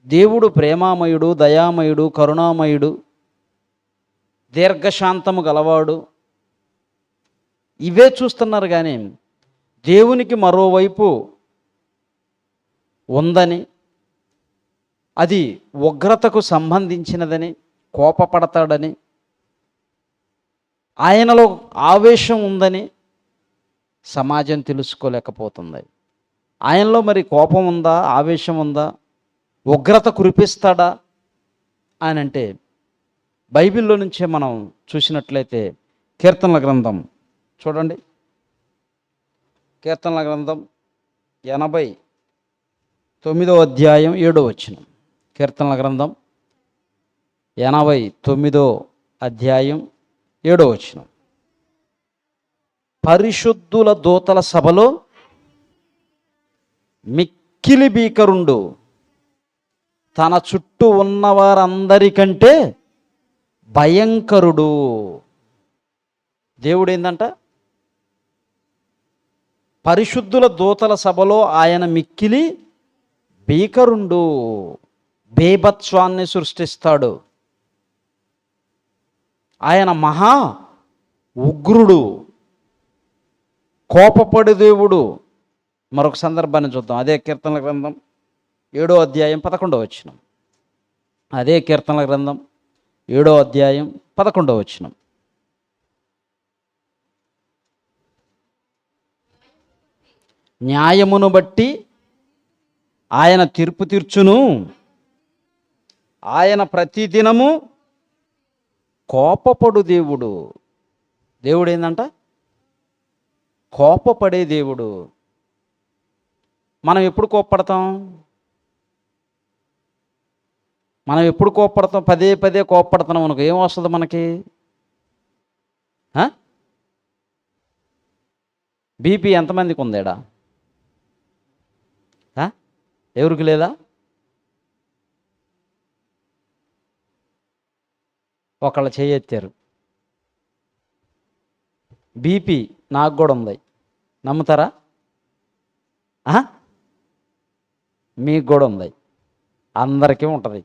దేవుడు ప్రేమామయుడు, దయామయుడు, కరుణామయుడు, దీర్ఘశాంతము గలవాడు, ఇవే చూస్తున్నారు. కానీ దేవునికి మరోవైపు ఉందని, అది ఉగ్రతకు సంబంధించినదని, కోపపడతాడని, ఆయనలో ఆవేశం ఉందని సమాజం తెలుసుకోలేకపోతుంది. ఆయనలో మరి కోపం ఉందా, ఆవేశం ఉందా, ఉగ్రత కురిపిస్తాడా అని అంటే బైబిల్లో నుంచే మనం చూసినట్లయితే కీర్తనల గ్రంథం చూడండి. కీర్తనల గ్రంథం 89వ అధ్యాయం 7వ వచనం. కీర్తనల గ్రంథం 89వ అధ్యాయం 7వ వచనం. పరిశుద్ధుల దూతల సభలో మిక్కిలి భీకరుండు, తన చుట్టూ ఉన్నవారందరికంటే భయంకరుడు. దేవుడు ఏందంట, పరిశుద్ధుల దూతల సభలో ఆయన మిక్కిలి భీకరుండు, బేభత్స్వాన్ని సృష్టిస్తాడు. ఆయన మహా ఉగ్రుడు, కోపపడు దేవుడు. మరొక సందర్భాన్ని చూద్దాం. అదే కీర్తనల గ్రంథం 7వ అధ్యాయం 11వ వచనం. అదే కీర్తనల గ్రంథం 7వ అధ్యాయం 11వ వచనం. న్యాయమును బట్టి ఆయన తీర్పు తీర్చును, ఆయన ప్రతిదినము కోపపడు దేవుడు. దేవుడు ఏందంట, కోపపడే దేవుడు. మనం ఎప్పుడు కోప్పడతాం? మనం ఎప్పుడు కోప్పడతాం? పదే పదే కోప్పడుతున్నాం అనుకో, ఏం వస్తుంది మనకి? బీపీ ఎంతమందికి ఉందేడా? ఎవరికి లేదా? ఒకళ్ళు చేయెత్తారు. బీపీ నాకు కూడా ఉంది, నమ్ముతారా? మీకు కూడా ఉంది, అందరికీ ఉంటుంది.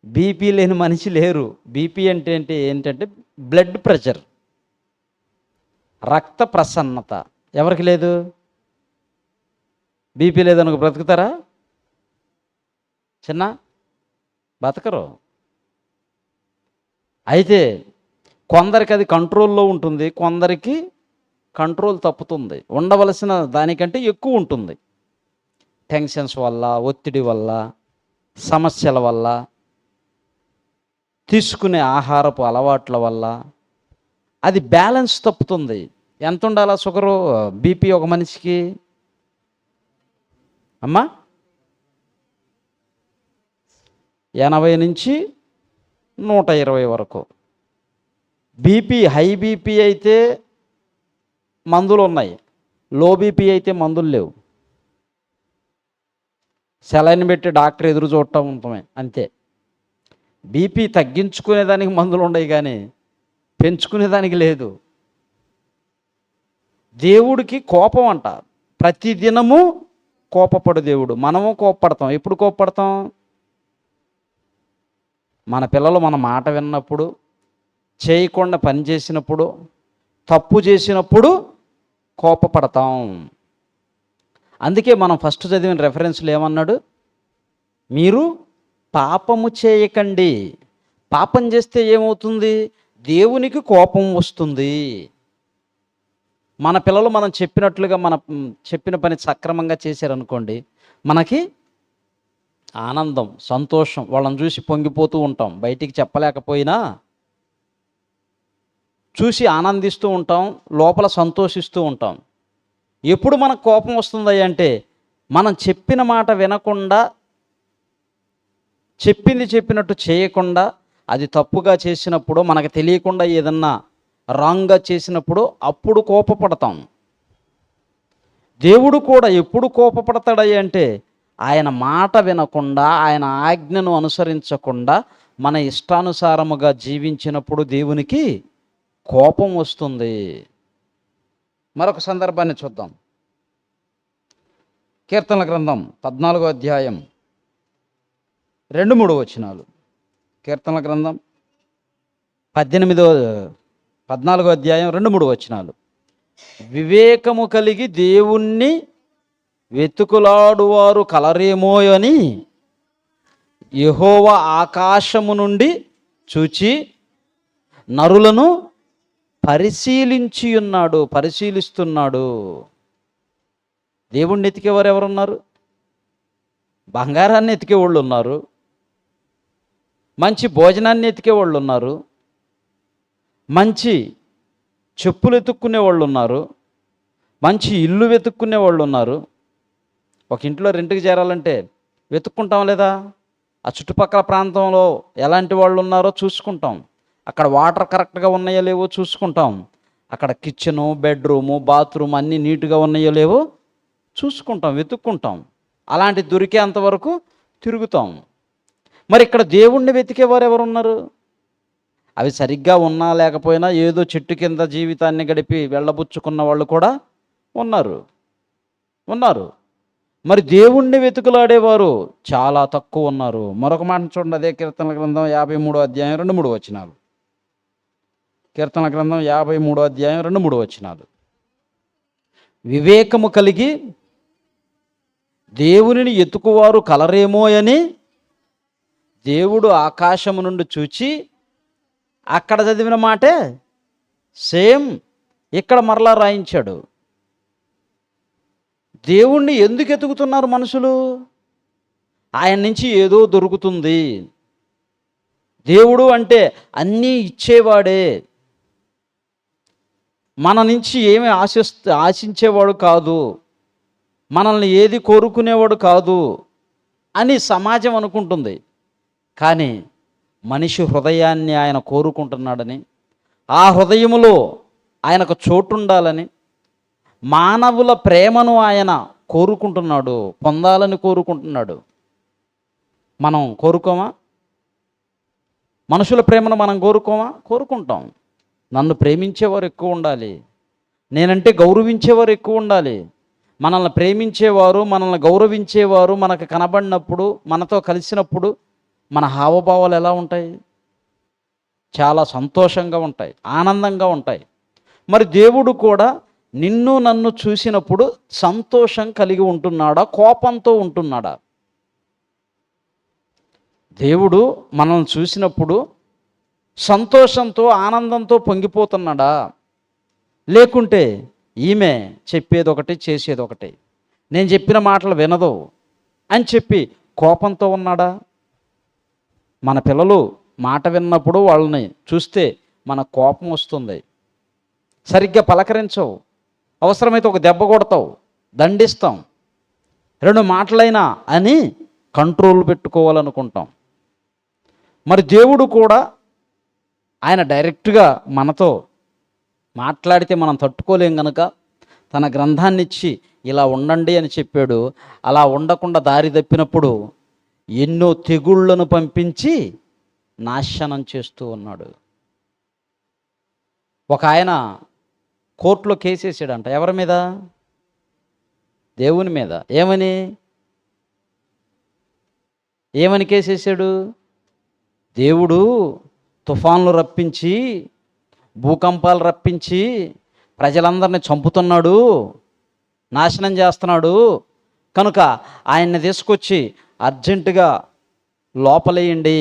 బీపీ లేని మనిషి లేరు. బీపీ అంటే ఏంటంటే బ్లడ్ ప్రెషర్, రక్త ప్రసన్నత. ఎవరికి లేదు? బీపీ లేదనుకో బ్రతుకుతారా? చిన్న బతకరు. అయితే కొందరికి అది కంట్రోల్లో ఉంటుంది, కొందరికి కంట్రోల్ తప్పుతుంది. ఉండవలసిన దానికంటే ఎక్కువ ఉంటుంది. టెన్షన్స్ వల్ల, ఒత్తిడి వల్ల, సమస్యల వల్ల, తీసుకునే ఆహారపు అలవాట్ల వల్ల అది బ్యాలెన్స్ తప్పుతుంది. ఎంత ఉండాలా షుగరు, బీపీ ఒక మనిషికి? అమ్మా 80 నుంచి 120 వరకు. బీపీ, హై బీపీ అయితే మందులు ఉన్నాయి, లో బీపీ అయితే మందులు లేవు. సెలైన్ పెట్టి డాక్టర్ ఎదురు చూడటం ఉంటామే అంతే. బీపీ తగ్గించుకునేదానికి మందులు ఉండవు కానీ పెంచుకునేదానికి లేదు. దేవుడికి కోపం అంట. ప్రతిదినము కోపపడు దేవుడు. మనము కోపపడతాం. ఎప్పుడు కోపపడతాం? మన పిల్లలు మన మాట విన్నప్పుడు, చేయకుండా పని చేసినప్పుడు, తప్పు చేసినప్పుడు కోపపడతాం. అందుకే మనం ఫస్ట్ చదివిన రెఫరెన్స్లు ఏమన్నాడు? మీరు పాపము చేయకండి. పాపం చేస్తే ఏమవుతుంది? దేవునికి కోపం వస్తుంది. మన పిల్లలు మనం చెప్పినట్లుగా చెప్పిన పని సక్రమంగా చేశారనుకోండి, మనకి ఆనందం, సంతోషం, వాళ్ళని చూసి పొంగిపోతూ ఉంటాం. బయటికి చెప్పలేకపోయినా చూసి ఆనందిస్తూ ఉంటాం, లోపల సంతోషిస్తూ ఉంటాం. ఎప్పుడు మనకు కోపం వస్తుంది అంటే మనం చెప్పిన మాట వినకుండా, చెప్పింది చెప్పినట్టు చేయకుండా, అది తప్పుగా చేసినప్పుడు, మనకు తెలియకుండా ఏదన్నా రాంగ్గా చేసినప్పుడు అప్పుడు కోపపడతాం. దేవుడు కూడా ఎప్పుడు కోపపడతాడయ్య అంటే ఆయన మాట వినకుండా, ఆయన ఆజ్ఞను అనుసరించకుండా మన ఇష్టానుసారముగా జీవించినప్పుడు దేవునికి కోపం వస్తుంది. మరొక సందర్భాన్ని చూద్దాం. కీర్తనల గ్రంథం 14వ అధ్యాయం 2-3 వచనాలు. కీర్తనల గ్రంథం 14వ అధ్యాయం 2-3 వచనాలు. వివేకము కలిగి దేవుణ్ణి వెతుకులాడువారు కలరేమో అని యెహోవా ఆకాశము నుండి చూచి నరులను పరిశీలిస్తున్నాడు. దేవుణ్ణి ఎతికేవారు ఎవరున్నారు? బంగారాన్ని ఎతికేవాళ్ళు ఉన్నారు, మంచి భోజనాన్ని ఎతికేవాళ్ళు ఉన్నారు, మంచి చెప్పులు వెతుక్కునే వాళ్ళు ఉన్నారు, మంచి ఇల్లు వెతుక్కునే వాళ్ళు ఉన్నారు. ఒక ఇంట్లో రెంట్కి చేరాలంటే వెతుక్కుంటాం లేదా? ఆ చుట్టుపక్కల ప్రాంతంలో ఎలాంటి వాళ్ళు ఉన్నారో చూసుకుంటాం. అక్కడ వాటర్ కరెక్ట్గా ఉన్నాయో లేవో చూసుకుంటాం. అక్కడ కిచెను, బెడ్రూము, బాత్రూమ్ అన్నీ నీట్గా ఉన్నాయో లేవో చూసుకుంటాం, వెతుక్కుంటాం. అలాంటి దొరికేంతవరకు తిరుగుతాం. మరి ఇక్కడ దేవుణ్ణి వెతికేవారు ఎవరు ఉన్నారు? అవి సరిగ్గా ఉన్నా లేకపోయినా ఏదో చెట్టు కింద జీవితాన్ని గడిపి వెళ్ళబుచ్చుకున్న వాళ్ళు కూడా ఉన్నారు. మరి దేవుణ్ణి వెతుకులాడేవారు చాలా తక్కువ ఉన్నారు. మరొక మాట చూడండి, అదే కీర్తనల గ్రంథం 53వ అధ్యాయం 2-3 వచనాలు. కీర్తనల గ్రంథం 53వ అధ్యాయం 2-3 వచనాలు. వివేకము కలిగి దేవునిని ఎతుకువారు కలరేమో అని దేవుడు ఆకాశము నుండి చూచి, అక్కడ చదివిన మాటే సేమ్ ఇక్కడ మరలా రాయించాడు. దేవుణ్ణి ఎందుకు ఎతుకుతున్నారు మనుషులు? ఆయన నుంచి ఏదో దొరుకుతుంది. దేవుడు అంటే అన్నీ ఇచ్చేవాడే, మన నుంచి ఏమి ఆశించేవాడు కాదు, మనల్ని ఏది కోరుకునేవాడు కాదు అని సమాజం అనుకుంటుంది. కానీ మనిషి హృదయాన్ని ఆయన కోరుకుంటున్నాడని, ఆ హృదయములో ఆయనకు చోటు ఉండాలని, మానవుల ప్రేమను ఆయన కోరుకుంటున్నాడు, పొందాలని కోరుకుంటున్నాడు. మనం కోరుకోమా? మనుషుల ప్రేమను మనం కోరుకుంటాం. నన్ను ప్రేమించేవారు ఎక్కువ ఉండాలి, నేనంటే గౌరవించేవారు ఎక్కువ ఉండాలి. మనల్ని ప్రేమించేవారు, మనల్ని గౌరవించేవారు మనకు కనబడినప్పుడు, మనతో కలిసినప్పుడు మన హావభావాలు ఎలా ఉంటాయి? చాలా సంతోషంగా ఉంటాయి, ఆనందంగా ఉంటాయి. మరి దేవుడు కూడా నిన్ను నన్ను చూసినప్పుడు సంతోషం కలిగి ఉంటున్నాడా, కోపంతో ఉంటున్నాడా? దేవుడు మనల్ని చూసినప్పుడు సంతోషంతో, ఆనందంతో పొంగిపోతున్నాడా? లేకుంటే ఈమె చెప్పేది ఒకటి, చేసేది ఒకటి, నేను చెప్పిన మాటలు వినదు అని చెప్పి కోపంతో ఉన్నాడా? మన పిల్లలు మాట విన్నప్పుడు వాళ్ళని చూస్తే మన కోపం వస్తుంది. సరిగ్గా పలకరించవు, అవసరమైతే ఒక దెబ్బ కొడతావు, దండిస్తాం, 2 మాటలైనా అని కంట్రోల్ పెట్టుకోవాలనుకుంటాం. మరి దేవుడు కూడా ఆయన డైరెక్ట్గా మనతో మాట్లాడితే మనం తట్టుకోలేం కనుక తన గ్రంథాన్ని ఇచ్చి ఇలా ఉండండి అని చెప్పాడు. అలా ఉండకుండా దారి తప్పినప్పుడు ఎన్నో తెగుళ్లను పంపించి నాశనం చేస్తూ ఉన్నాడు. ఒక ఆయన కోర్టులో కేసేసాడంట. ఎవరి మీద? దేవుని మీద. ఏమని కేసేసాడు? దేవుడు తుఫాన్లు రప్పించి, భూకంపాలు రప్పించి ప్రజలందరినీ చంపుతున్నాడు, నాశనం చేస్తున్నాడు, కనుక ఆయన్ని తీసుకొచ్చి అర్జెంటుగా లోపలేయండి,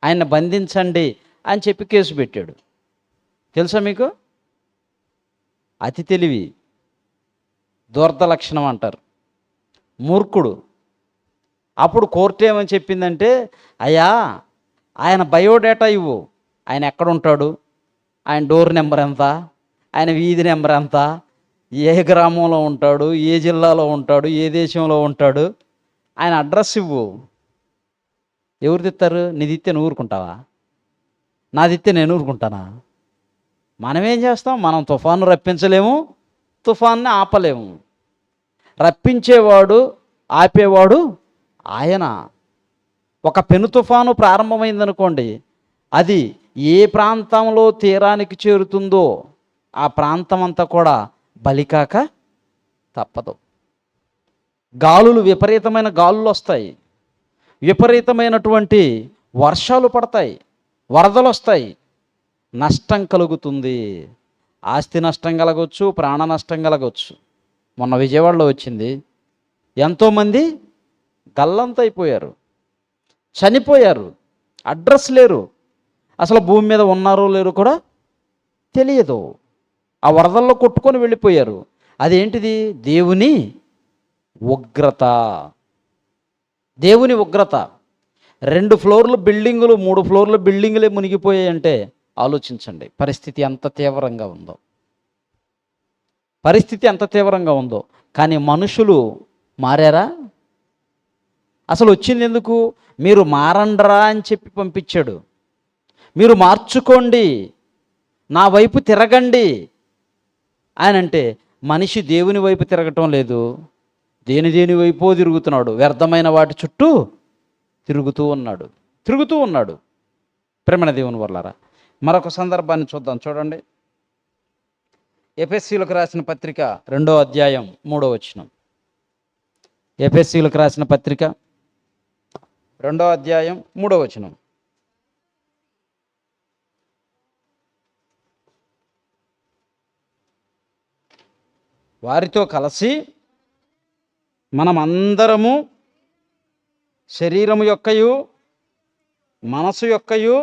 ఆయన్ని బంధించండి అని చెప్పి కేసు పెట్టాడు. తెలుసా మీకు? అతి తెలివి, దురద లక్షణం అంటారు, మూర్ఖుడు. అప్పుడు కోర్టు ఏమని చెప్పిందంటే, అయ్యా ఆయన బయోడేటా ఇవ్వు, ఆయన ఎక్కడ ఉంటాడు, ఆయన డోర్ నెంబర్ ఎంత, ఆయన వీధి నెంబర్ ఎంత, ఏ గ్రామంలో ఉంటాడు, ఏ జిల్లాలో ఉంటాడు, ఏ దేశంలో ఉంటాడు, ఆయన అడ్రస్ ఇవ్వు. ఎవరు తిత్తారు? నీదిత్తే నువ్వు ఊరుకుంటావా? నాదిత్తే నేను ఊరుకుంటానా? మనమేం చేస్తాం? మనం తుఫాను రప్పించలేము, తుఫాన్ని ఆపలేము. రప్పించేవాడు, ఆపేవాడు ఆయన. ఒక పెను తుఫాను ప్రారంభమైందనుకోండి, అది ఏ ప్రాంతంలో తీరానికి చేరుతుందో ఆ ప్రాంతం అంతా కూడా బలికాక తప్పదు. గాలులు, విపరీతమైన గాలులు వస్తాయి, విపరీతమైనటువంటి వర్షాలు పడతాయి, వరదలు వస్తాయి, నష్టం కలుగుతుంది. ఆస్తి నష్టం కలగవచ్చు, ప్రాణ నష్టం కలగవచ్చు. మొన్న విజయవాడలో వచ్చింది, ఎంతోమంది గల్లంతైపోయారు, చనిపోయారు, అడ్రస్ లేరు, అసలు భూమి మీద ఉన్నారో లేరు కూడా తెలియదు. ఆ వరదల్లో కొట్టుకొని వెళ్ళిపోయారు. అదేంటిది? దేవుని ఉగ్రత. దేవుని ఉగ్రత. 2 ఫ్లోర్లు బిల్డింగులు, 3 ఫ్లోర్ల బిల్డింగులే మునిగిపోయాయంటే ఆలోచించండి పరిస్థితి ఎంత తీవ్రంగా ఉందో. పరిస్థితి ఎంత తీవ్రంగా ఉందో. కానీ మనుషులు మారారా? అసలు వచ్చింది ఎందుకు? మీరు మారండ్రా అని చెప్పి పంపించాడు. మీరు మార్చుకోండి, నా వైపు తిరగండి అని అంటే మనిషి దేవుని వైపు తిరగటం లేదు, దేని వైపో తిరుగుతున్నాడు, వ్యర్థమైన వాటి చుట్టూ తిరుగుతూ ఉన్నాడు. ప్రేమణ దేవుని వల్లారా, మరొక సందర్భాన్ని చూద్దాం. చూడండి, ఎఫెసీయులకు రాసిన పత్రిక 2వ అధ్యాయం 3వ వచనం. ఎఫెసీయులకు రాసిన పత్రిక 2వ అధ్యాయం 3వ వచనం. వారితో కలిసి మనమందరము శరీరము యొక్కయు మనసు యొక్కయు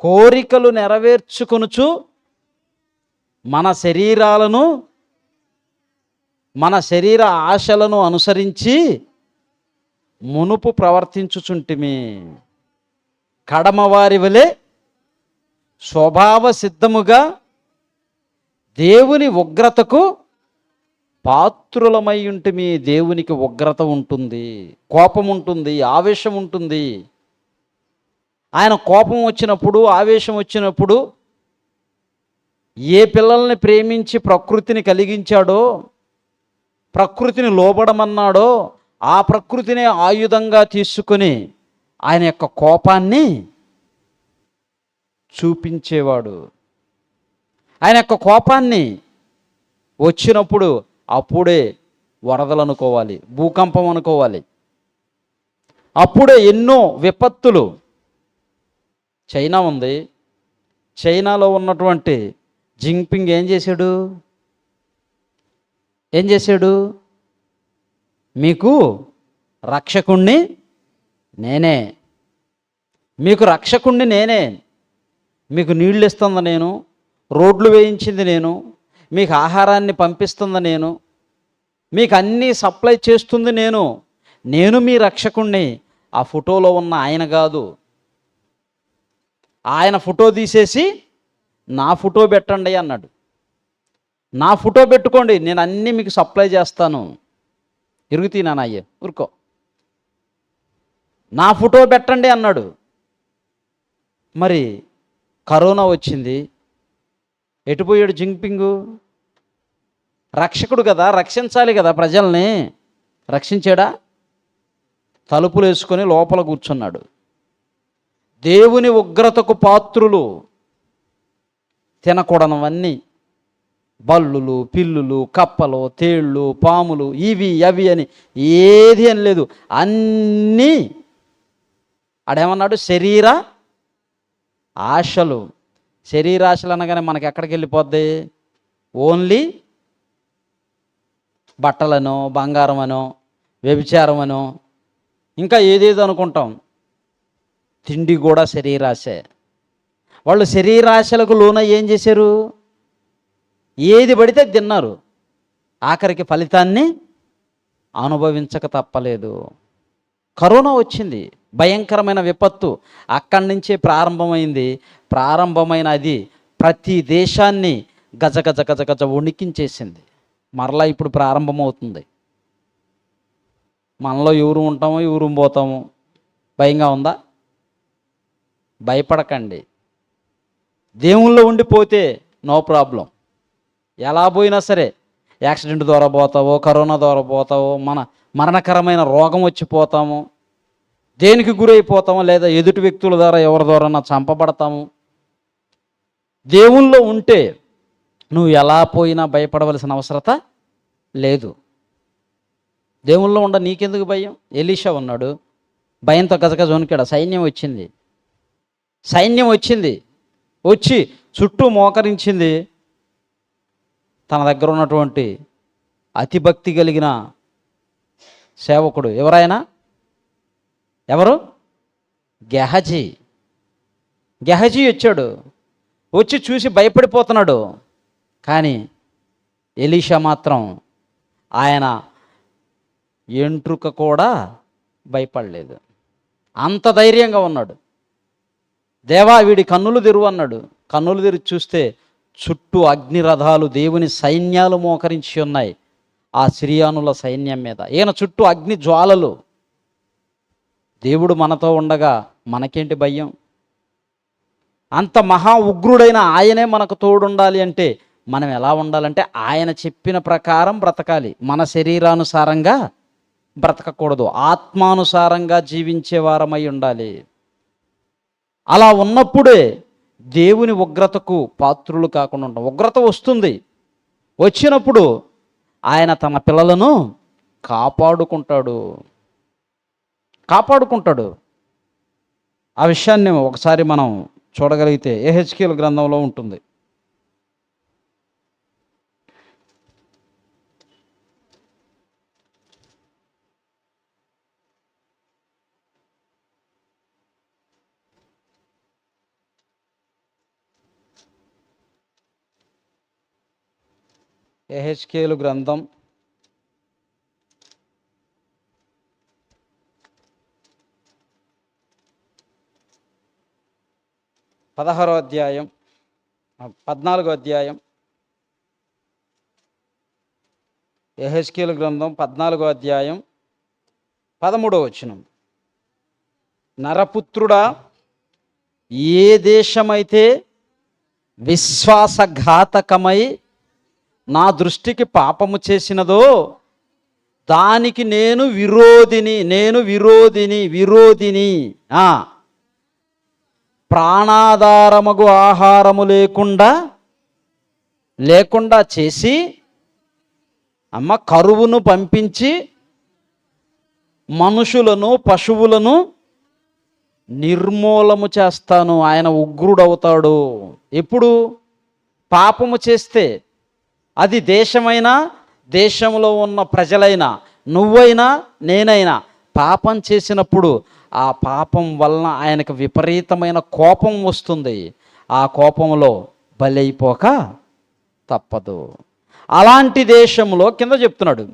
కోరికలు నెరవేర్చుకొనుచు మన శరీర ఆశలను అనుసరించి మునుపు ప్రవర్తించుచుంటిమి. కడమవారి వలె స్వభావ సిద్ధముగా దేవుని ఉగ్రతకు పాత్రులమై ఉంటిమి. దేవునికి ఉగ్రత ఉంటుంది, కోపం ఉంటుంది, ఆవేశం ఉంటుంది. ఆయన కోపం వచ్చినప్పుడు, ఆవేశం వచ్చినప్పుడు ఏ పిల్లల్ని ప్రేమించి ప్రకృతిని కలిగించాడో, ప్రకృతిని లోబడమన్నాడో, ఆ ప్రకృతినే ఆయుధంగా తీసుకుని ఆయన యొక్క కోపాన్ని చూపించేవాడు. ఆయన యొక్క కోపాన్ని వచ్చినప్పుడు అప్పుడే వరదలు అనుకోవాలి, భూకంపం అనుకోవాలి, అప్పుడే ఎన్నో విపత్తులు. చైనా ఉంది, చైనాలో ఉన్నటువంటి జింగ్పింగ్ ఏం చేశాడు? మీకు రక్షకుణ్ణి నేనే, మీకు నీళ్ళు ఇస్తుంది నేను, రోడ్లు వేయించింది నేను, మీకు ఆహారాన్ని పంపిస్తుంది నేను, మీకు అన్నీ సప్లై చేస్తుంది నేను మీ రక్షకుణ్ణి. ఆ ఫోటోలో ఉన్న ఆయన కాదు, ఆయన ఫోటో తీసేసి నా ఫోటో పెట్టండి అన్నాడు. నా ఫోటో పెట్టుకోండి, నేను అన్నీ మీకు సప్లై చేస్తాను. ఇరుగుతీనానయ్యే ఊరుకో, నా ఫోటో పెట్టండి అన్నాడు. మరి కరోనా వచ్చింది, ఎటుపోయాడు జింగ్పింగు? రక్షకుడు కదా, రక్షించాలి కదా ప్రజల్ని. రక్షించాడా? తలుపులు వేసుకొని లోపల కూర్చున్నాడు. దేవుని ఉగ్రతకు పాత్రులు తినకూడనవన్నీ, బల్లులు, పిల్లులు, కప్పలు, తేళ్ళు, పాములు, ఇవి అవి అని ఏది అని లేదు, అన్నీ ఆడేమన్నాడు? శరీర ఆశలు. శరీరాశలు అనగానే మనకి ఎక్కడికి వెళ్ళిపోద్ది? ఓన్లీ బట్టలనో, బంగారమనో, వ్యభిచారమనో, ఇంకా ఏదేదో అనుకుంటాం. తిండి కూడా శరీరాశే. వాళ్ళు శరీరాశలకు లోన ఏం చేశారు? ఏది పడితే తిన్నారు. ఆఖరికి ఫలితాన్ని అనుభవించక తప్పలేదు. కరోనా వచ్చింది, భయంకరమైన విపత్తు. అక్కడి నుంచే ప్రారంభమైంది. ప్రారంభమైన అది ప్రతి దేశాన్ని గజ గజ గజ గజ వణికించేసింది. మరలా ఇప్పుడు ప్రారంభమవుతుంది. మనలో ఎవరు ఉంటామో ఎవరు పోతామో భయంగా ఉందా? భయపడకండి. దేవుళ్ళో ఉండిపోతే నో ప్రాబ్లం. ఎలా పోయినా సరే, యాక్సిడెంట్ ద్వారా పోతావో, కరోనా ద్వారా పోతావో, మరణకరమైన రోగం వచ్చిపోతాము, దేనికి గురైపోతామో, లేదా ఎదుటి వ్యక్తుల ద్వారా ఎవరి ద్వారా చంపబడతాము. దేవుళ్ళో ఉంటే నువ్వు ఎలా పోయినా భయపడవలసిన అవసరత లేదు. దేవుళ్ళో ఉండ నీకెందుకు భయం? ఎలీషా ఉన్నాడు, భయంతో గజగజ వణికాడు. సైన్యం వచ్చింది, వచ్చి చుట్టూ మోకరించింది. తన దగ్గర ఉన్నటువంటి అతిభక్తి కలిగిన సేవకుడు ఎవరు? గెహజీ వచ్చాడు. వచ్చి చూసి భయపడిపోతున్నాడు. కానీ ఎలీషా మాత్రం ఆయన ఎంట్రుక కూడా భయపడలేదు. అంత ధైర్యంగా ఉన్నాడు. దేవా, వీడి కన్నులు తెరువు అన్నాడు. కన్నులు తెరిచి చూస్తే చుట్టూ అగ్నిరథాలు, దేవుని సైన్యాలు మోకరించి ఉన్నాయి ఆ సిరియానుల సైన్యం మీద. ఈయన చుట్టూ అగ్ని జ్వాలలు. దేవుడు మనతో ఉండగా మనకేంటి భయం? అంత మహా ఉగ్రుడైన ఆయనే మనకు తోడుండాలి అంటే మనం ఎలా ఉండాలంటే ఆయన చెప్పిన ప్రకారం బ్రతకాలి. మన శరీరానుసారంగా బ్రతకకూడదు, ఆత్మానుసారంగా జీవించే వారమై ఉండాలి. అలా ఉన్నప్పుడే దేవుని ఉగ్రతకు పాత్రులు కాకుండా ఉంటాం. ఉగ్రత వస్తుంది, వచ్చినప్పుడు ఆయన తన పిల్లలను కాపాడుకుంటాడు. ఆ విషయాన్ని ఒకసారి మనం చూడగలిగితే యెహెజ్కేలు గ్రంథంలో ఉంటుంది. యెహెజ్కేలు గ్రంథం 14వ అధ్యాయం 14వ అధ్యాయం యెహెజ్కేలు గ్రంథం 14వ అధ్యాయం 13వ వచనం. నరపుత్రుడా, ఏ దేశమైతే విశ్వాసఘాతకమై నా దృష్టికి పాపము చేసినదో దానికి నేను విరోధిని. ప్రాణాధారమగు ఆహారము లేకుండా చేసి కరువును పంపించి మనుషులను, పశువులను నిర్మూలము చేస్తాను. ఆయన ఉగ్రుడవుతాడు. ఎప్పుడు? పాపము చేస్తే. అది దేశమైనా, దేశంలో ఉన్న ప్రజలైనా, నువ్వైనా, నేనైనా పాపం చేసినప్పుడు ఆ పాపం వలన ఆయనకు విపరీతమైన కోపం వస్తుంది. ఆ కోపంలో బలైపోక తప్పదు. అలాంటి దేశంలో కింద చెప్తున్నాడు,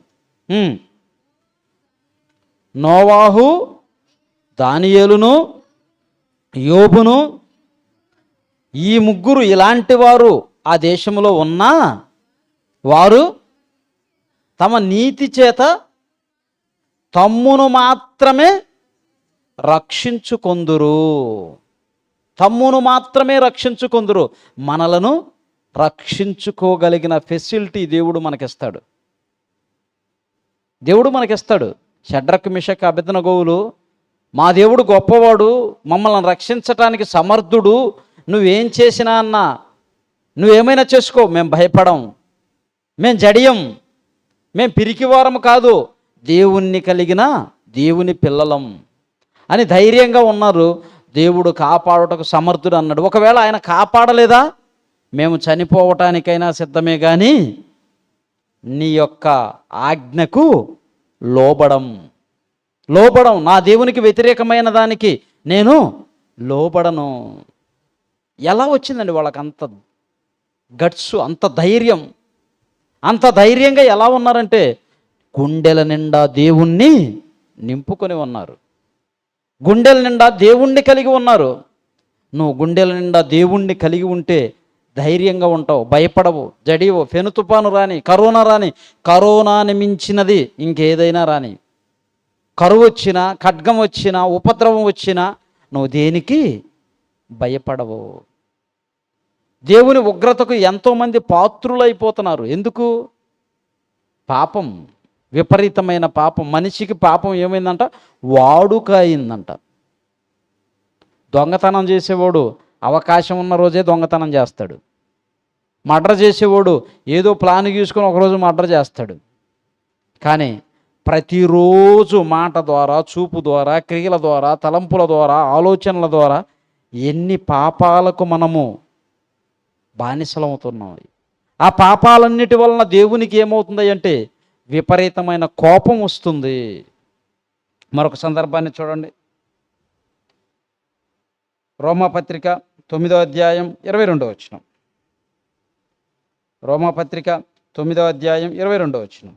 నోవాహు, దానియేలును, యోబును, ఈ ముగ్గురు ఇలాంటి వారు ఆ దేశంలో ఉన్నా వారు తమ నీతి చేత తమ్మును మాత్రమే రక్షించుకొందురు. మనలను రక్షించుకోగలిగిన ఫెసిలిటీ దేవుడు మనకిస్తాడు. దేవుడు మనకిస్తాడు. షడ్రక్ మిషక్ అబేద్నెగోవులు, మా దేవుడు గొప్పవాడు, మమ్మల్ని రక్షించటానికి సమర్థుడు, నువ్వేం చేసినా అన్నా, నువ్వేమైనా చేసుకో, మేము భయపడం, మేము జడియం, మేము పిరికివారం కాదు, దేవుణ్ణి కలిగిన దేవుని పిల్లలం అని ధైర్యంగా ఉన్నారు. దేవుడు కాపాడుటకు సమర్థుడు అన్నాడు. ఒకవేళ ఆయన కాపాడలేదా, మేము చనిపోవటానికైనా సిద్ధమే, కానీ నీ యొక్క ఆజ్ఞకు లోబడం, నా దేవునికి వ్యతిరేకమైన దానికి నేను లోబడను. ఎలా వచ్చిందండి వాళ్ళకి అంత గట్స్, అంత ధైర్యం? అంత ధైర్యంగా ఎలా ఉన్నారంటే గుండెల నిండా దేవుణ్ణి నింపుకొని ఉన్నారు. గుండెల నిండా దేవుణ్ణి కలిగి ఉన్నారు. నువ్వు గుండెల నిండా దేవుణ్ణి కలిగి ఉంటే ధైర్యంగా ఉంటావు, భయపడవు, జడివు. ఫెను తుఫాను రాని, కరోనా రాని, కరోనాని మించినది ఇంకేదైనా రాని, కరువు వచ్చినా, ఖడ్గం వచ్చినా, ఉపద్రవం వచ్చినా నువ్వు దేనికి భయపడవు. దేవుని ఉగ్రతకు ఎంతోమంది పాత్రులైపోతున్నారు. ఎందుకు? పాపం, విపరీతమైన పాపం. మనిషికి పాపం ఏమైందంట? వాడుక అయిందంట. దొంగతనం చేసేవాడు అవకాశం ఉన్న రోజే దొంగతనం చేస్తాడు. మర్డర్ చేసేవాడు ఏదో ప్లాన్ గీసుకొని ఒకరోజు మర్డర్ చేస్తాడు. కానీ ప్రతిరోజు మాట ద్వారా, చూపు ద్వారా, క్రియల ద్వారా, తలంపుల ద్వారా, ఆలోచనల ద్వారా ఎన్ని పాపాలకు మనము బానిసలవుతున్నాం. ఆ పాపాలన్నిటి వలన దేవునికి ఏమవుతుంది అంటే విపరీతమైన కోపం వస్తుంది. మరొక సందర్భాన్ని చూడండి. రోమాపత్రిక 9వ అధ్యాయం 22వ వచనం. రోమాపత్రిక 9వ అధ్యాయం 22వ వచనం.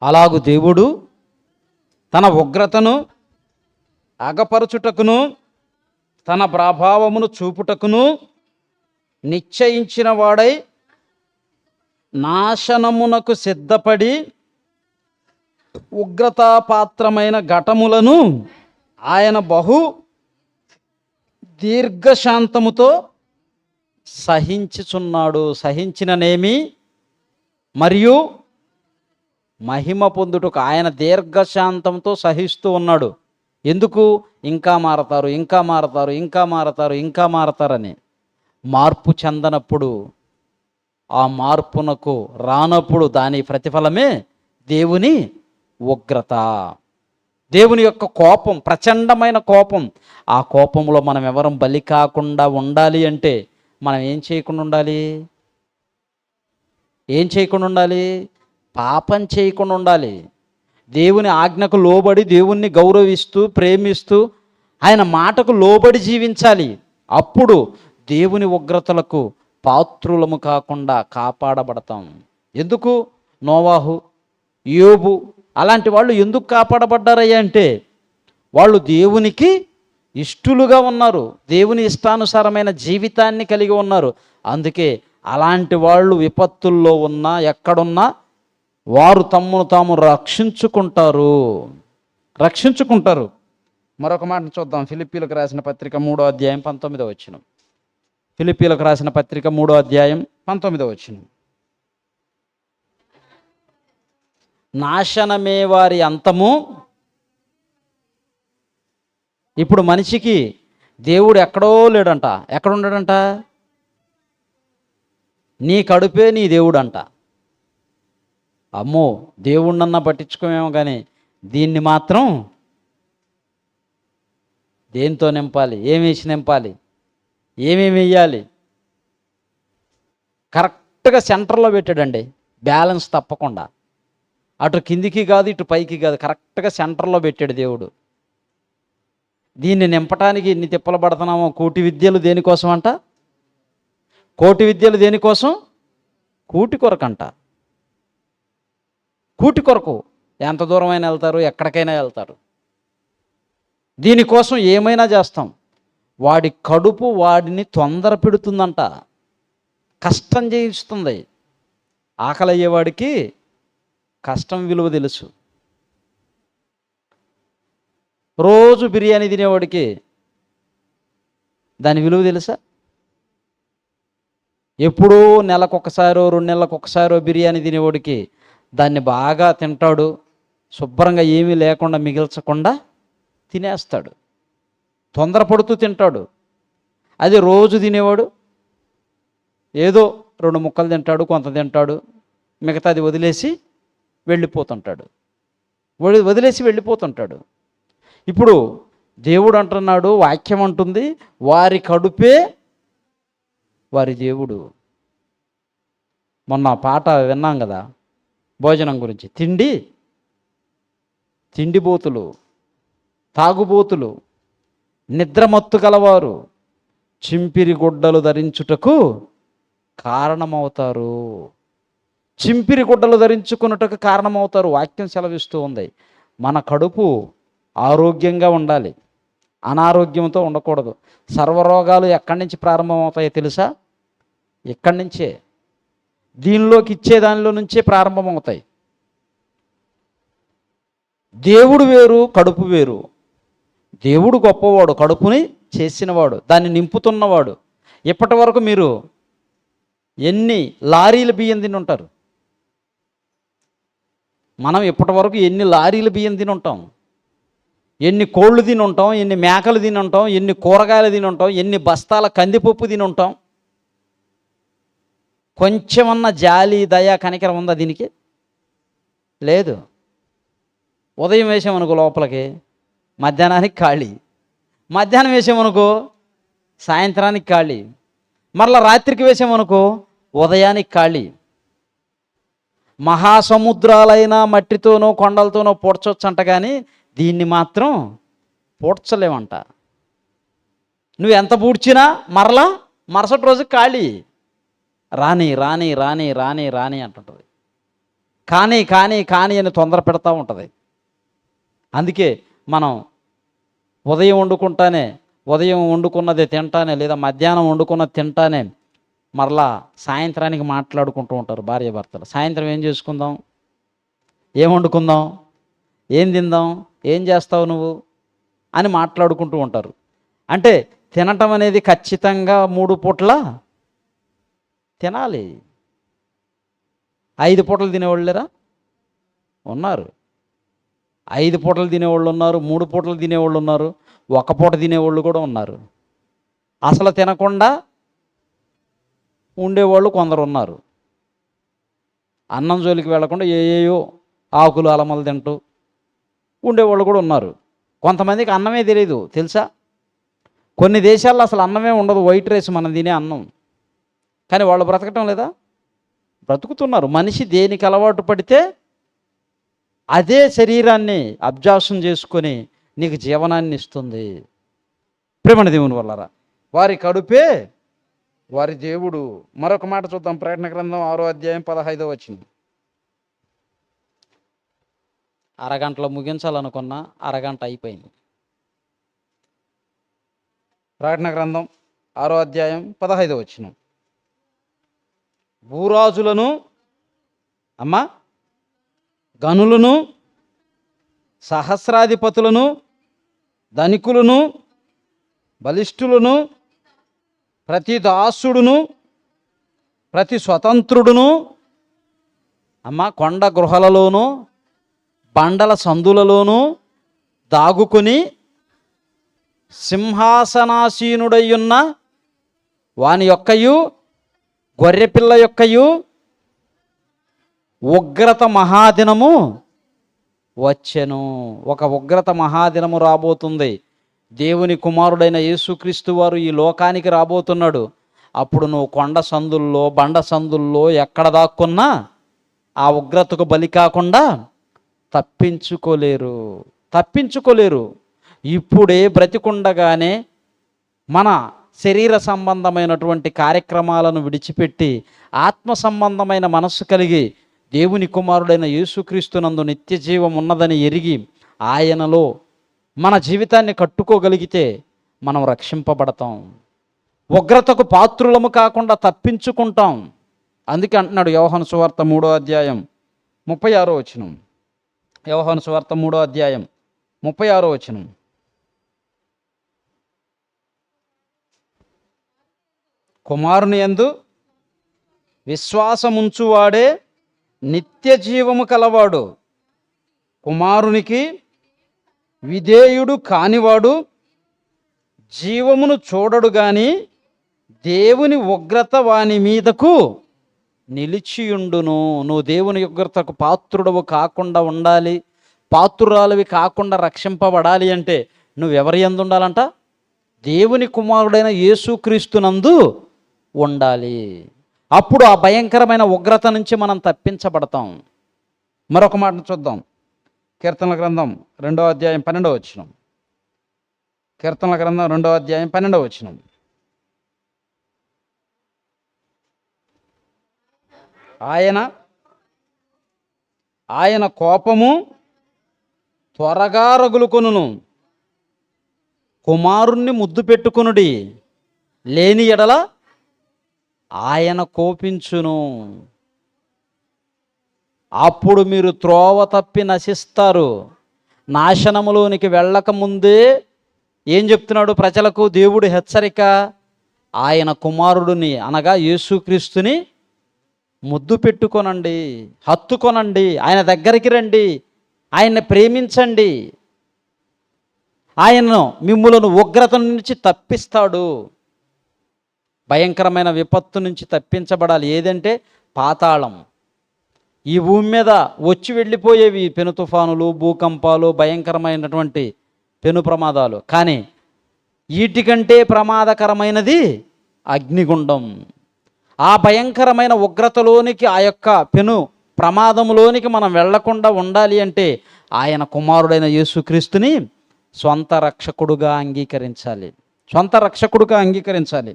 అలాగు దేవుడు తన ఉగ్రతను అగపరచుటకును తన ప్రభావమును చూపుటకును నిశ్చయించిన వాడై నాశనమునకు సిద్ధపడి ఉగ్రతాపాత్రమైన ఘటములను ఆయన బహు దీర్ఘశాంతముతో సహించుచున్నాడు. సహించిననేమి మరియు మహిమ పొందుటకు ఆయన దీర్ఘశాంతంతో సహిస్తూ ఉన్నాడు. ఎందుకు? ఇంకా మారతారు, ఇంకా మారతారు, ఇంకా మారతారు, ఇంకా మారతారని. మార్పు చెందనప్పుడు, ఆ మార్పునకు రానప్పుడు దాని ప్రతిఫలమే దేవుని ఉగ్రత, దేవుని యొక్క కోపం, ప్రచండమైన కోపం. ఆ కోపంలో మనం ఎవరం బలి కాకుండా ఉండాలి అంటే మనం ఏం చేయకుండా ఉండాలి? ఏం చేయకుండా ఉండాలి? పాపం చేయకుండా ఉండాలి. దేవుని ఆజ్ఞకు లోబడి, దేవుణ్ణి గౌరవిస్తూ, ప్రేమిస్తూ, ఆయన మాటకు లోబడి జీవించాలి. అప్పుడు దేవుని ఉగ్రతలకు పాత్రులము కాకుండా కాపాడబడతాం. ఎందుకు? నోవాహు, యోబు అలాంటి వాళ్ళు ఎందుకు కాపాడబడ్డారయ్యా అంటే వాళ్ళు దేవునికి ఇష్టలుగా ఉన్నారు, దేవుని ఇష్టానుసారమైన జీవితాన్ని కలిగి ఉన్నారు. అందుకే అలాంటి వాళ్ళు విపత్తుల్లో ఉన్నా, ఎక్కడున్నా వారు తమ్మును తాము రక్షించుకుంటారు. మరొక మాట చూద్దాం. ఫిలిప్పీలకు రాసిన పత్రిక 3వ అధ్యాయం 19వ వచనం. ఫిలిప్పీలకు రాసిన పత్రిక 3వ అధ్యాయం 19వ వచనం. నాశనమే వారి అంతము. ఇప్పుడు మనిషికి దేవుడు ఎక్కడో లేడంట. ఎక్కడున్నాడంట? నీ కడుపే నీ దేవుడు అంట. అమ్మో, దేవుణ్ణన్నా పట్టించుకోమేమో కానీ దీన్ని మాత్రం దేంతో నింపాలి? ఏమేసి నింపాలి? ఏమేమి వేయాలి? కరెక్ట్గా సెంటర్లో పెట్టాడండి, బ్యాలెన్స్ తప్పకుండా. అటు కిందికి కాదు, ఇటు పైకి కాదు, కరెక్ట్గా సెంటర్లో పెట్టాడు దేవుడు. దీన్ని నింపటానికి ఎన్ని తిప్పలు పడుతున్నామో. కోటి విద్యలు దేనికోసం అంట? కోటి విద్యలు దేనికోసం? కూటి కొరకంట. కూటి కొరకు ఎంత దూరమైనా వెళ్తారు, ఎక్కడికైనా వెళ్తారు. దీనికోసం ఏమైనా చేస్తాం. వాడి కడుపు వాడిని తొందర పెడుతుందంట, కష్టం చేయిస్తుంది. ఆకలి అయ్యేవాడికి కష్టం విలువ తెలుసు. రోజు బిర్యానీ తినేవాడికి దాని విలువ తెలుసా? ఎప్పుడూ నెలకొకసారో 2 నెలలకు ఒకసారో బిర్యానీ తినేవాడికి దాన్ని బాగా తింటాడు, శుభ్రంగా ఏమీ లేకుండా మిగిల్చకుండా తినేస్తాడు, తొందరపడుతూ తింటాడు. అది రోజు తినేవాడు ఏదో 2 ముక్కలు తింటాడు, కొంత తింటాడు, మిగతాది వదిలేసి వెళ్ళిపోతుంటాడు. వదిలేసి వెళ్ళిపోతుంటాడు. ఇప్పుడు దేవుడు అంటున్నాడు, వాక్యం అంటుంది, వారి కడుపే వారి దేవుడు. మొన్న పాట విన్నాం కదా భోజనం గురించి. తిండిబోతులు, తాగుబోతులు, నిద్రమత్తు గలవారు చింపిరి గుడ్డలు ధరించుటకు కారణమవుతారు. చింపిరి గుడ్డలు ధరించుకున్నటకు కారణమవుతారు. వాక్యం సెలవిస్తూ ఉంది. మన కడుపు ఆరోగ్యంగా ఉండాలి, అనారోగ్యంతో ఉండకూడదు. సర్వరోగాలు ఎక్కడి నుంచి ప్రారంభమవుతాయో తెలుసా? ఇక్కడి నుంచే, దీనిలోకి ఇచ్చే దానిలో నుంచే ప్రారంభమవుతాయి. దేవుడు వేరు, కడుపు వేరు. దేవుడు గొప్పవాడు, కడుపుని చేసినవాడు, దాన్ని నింపుతున్నవాడు. ఇప్పటి వరకు మీరు ఎన్ని లారీల బియ్యం తిని ఉంటారు? మనం ఇప్పటి వరకు ఎన్ని లారీల బియ్యం తిని ఉంటాం? ఎన్ని కోళ్ళు తిని ఉంటాం, ఎన్ని మేకలు తిని ఉంటాం, ఎన్ని కూరగాయలు తిని ఉంటాం, ఎన్ని బస్తాల కందిపప్పు తిని ఉంటాం? కొంచెమన్నా జాలి, దయ, కనికరం ఉందా దీనికి? లేదు. ఉదయం వేసామనుకో లోపలికి, మధ్యాహ్నానికి ఖాళీ. మధ్యాహ్నం వేసామనుకో సాయంత్రానికి ఖాళీ. మరలా రాత్రికి వేసామనుకో ఉదయానికి ఖాళీ. మహాసముద్రాలైనా మట్టితోనో కొండలతోనో పూడ్చొచ్చంట, కానీ దీన్ని మాత్రం పూడ్చలేమంట. నువ్వు ఎంత పూడ్చినా మరలా మరుసటి రోజు ఖాళీ. రాని రాని రాని రాని రాని అంటుంటుంది. కానీ కానీ కానీ అని తొందర పెడతా ఉంటుంది. అందుకే మనం ఉదయం వండుకున్నదే తింటానే, లేదా మధ్యాహ్నం వండుకున్నది తింటానే మరలా సాయంత్రానికి మాట్లాడుకుంటూ ఉంటారు భార్యాభర్తలు. సాయంత్రం ఏం చేసుకుందాం, ఏం వండుకుందాం, ఏం తిందాం, ఏం చేస్తావు నువ్వు అని మాట్లాడుకుంటూ ఉంటారు. అంటే తినటం అనేది ఖచ్చితంగా 3 పూట్ల తినాలి. 5 పూటలు తినేవాళ్ళు లేరా? ఉన్నారు. 5 పూటలు తినేవాళ్ళు ఉన్నారు, 3 పూటలు తినేవాళ్ళు ఉన్నారు, 1 పూట తినేవాళ్ళు కూడా ఉన్నారు. అసలు తినకుండా ఉండేవాళ్ళు కొందరు ఉన్నారు. అన్నం జోలికి వెళ్లకుండా ఏయో ఆకులు అలమలు తింటూ ఉండేవాళ్ళు కూడా ఉన్నారు. కొంతమందికి అన్నమే తెలియదు తెలుసా? కొన్ని దేశాల్లో అసలు అన్నమే ఉండదు, వైట్ రైస్ మనం తినే అన్నం. కానీ వాళ్ళు బ్రతకటం లేదా? బ్రతుకుతున్నారు. మనిషి దేనికి అలవాటు పడితే అదే శరీరాన్ని అబ్జార్షన్ చేసుకొని నీకు జీవనాన్ని ఇస్తుంది. ప్రేమణ దేవుని వల్లరా, వారి కడుపే వారి దేవుడు. మరొక మాట చూద్దాం. ప్రకటన గ్రంథం 6వ అధ్యాయం 15వ వచనం. అరగంటలో ముగించాలనుకున్నా, అరగంట అయిపోయింది. ప్రకటన గ్రంథం 6వ అధ్యాయం 15వ వచనం. భూరాజులను, గనులను, సహస్రాధిపతులను, ధనికులను, బలిష్ఠులను, ప్రతి దాసుడును, ప్రతి స్వతంత్రుడును, కొండ గృహలలోనూ బండల సందులలోనూ దాగుకొని సింహాసనాసీనుడయ్యున్న వాని యొక్కయు గొర్రెపిల్ల యొక్కయు ఉగ్రత మహాదినము వచ్చెను. ఒక ఉగ్రత మహాదినము రాబోతుంది. దేవుని కుమారుడైన యేసుక్రీస్తు వారు ఈ లోకానికి రాబోతున్నాడు. అప్పుడు నువ్వు కొండ సందుల్లో, బండ సందుల్లో ఎక్కడ దాక్కున్నా ఆ ఉగ్రతకు బలి కాకుండా తప్పించుకోలేరు. ఇప్పుడే బ్రతికుండగానే మన శరీర సంబంధమైనటువంటి కార్యక్రమాలను విడిచిపెట్టి ఆత్మ సంబంధమైన మనస్సు కలిగి దేవుని కుమారుడైన యేసుక్రీస్తునందు నిత్య జీవం ఉన్నదని ఎరిగి ఆయనలో మన జీవితాన్ని కట్టుకోగలిగితే మనం రక్షింపబడతాం. ఉగ్రతకు పాత్రులము కాకుండా తప్పించుకుంటాం. అందుకే అంటున్నాడు యోహాను సువార్త 3వ అధ్యాయం 36వ వచనం. యోహాను సువార్త 3వ అధ్యాయం 36వ వచనం. కుమారుని యందు విశ్వాసముంచువాడే నిత్య జీవము కలవాడు. కుమారునికి విధేయుడు కానివాడు జీవమును చూడడు గాని దేవుని ఉగ్రత వాని మీదకు నిలిచియుండును. నువ్వు దేవుని ఉగ్రతకు పాత్రుడవు కాకుండా ఉండాలి, పాత్రురాలివి కాకుండా రక్షింపబడాలి అంటే నువ్వెవరి యందు ఉండాలంట? దేవుని కుమారుడైన యేసుక్రీస్తునందు ఉండాలి. అప్పుడు ఆ భయంకరమైన ఉగ్రత నుంచి మనం తప్పించబడతాం. మరొక మాట చూద్దాం. కీర్తనల గ్రంథం 2వ అధ్యాయం 12వ వచనం. కీర్తనల గ్రంథం 2వ అధ్యాయం 12వ వచనం. ఆయన కోపము త్వరగా రగులుకొనును, కుమారుణ్ణి ముద్దు పెట్టుకొనుడి, లేని ఎడల ఆయన కోపించును. అప్పుడు మీరు త్రోవ తప్పి నశిస్తారు. నాశనములోనికి వెళ్ళక ముందే ఏం చెప్తున్నాడు ప్రజలకు దేవుడు హెచ్చరిక? ఆయన కుమారుడిని అనగా యేసుక్రీస్తుని ముద్దు పెట్టుకొనండి, హత్తుకొనండి, ఆయన దగ్గరికి రండి, ఆయన్ని ప్రేమించండి. ఆయన్ను మిమ్ములను ఉగ్రత నుంచి తప్పిస్తాడు. భయంకరమైన విపత్తు నుంచి తప్పించబడాలి. ఏదంటే పాతాళం. ఈ భూమి మీద వచ్చి వెళ్ళిపోయేవి పెను తుఫానులు, భూకంపాలు, భయంకరమైనటువంటి పెను ప్రమాదాలు. కానీ వీటికంటే ప్రమాదకరమైనది అగ్నిగుండం. ఆ భయంకరమైన ఉగ్రతలోనికి, ఆ యొక్క పెను ప్రమాదంలోనికి మనం వెళ్లకుండా ఉండాలి అంటే ఆయన కుమారుడైన యేసుక్రీస్తుని స్వంత రక్షకుడుగా అంగీకరించాలి, స్వంత రక్షకుడుగా అంగీకరించాలి.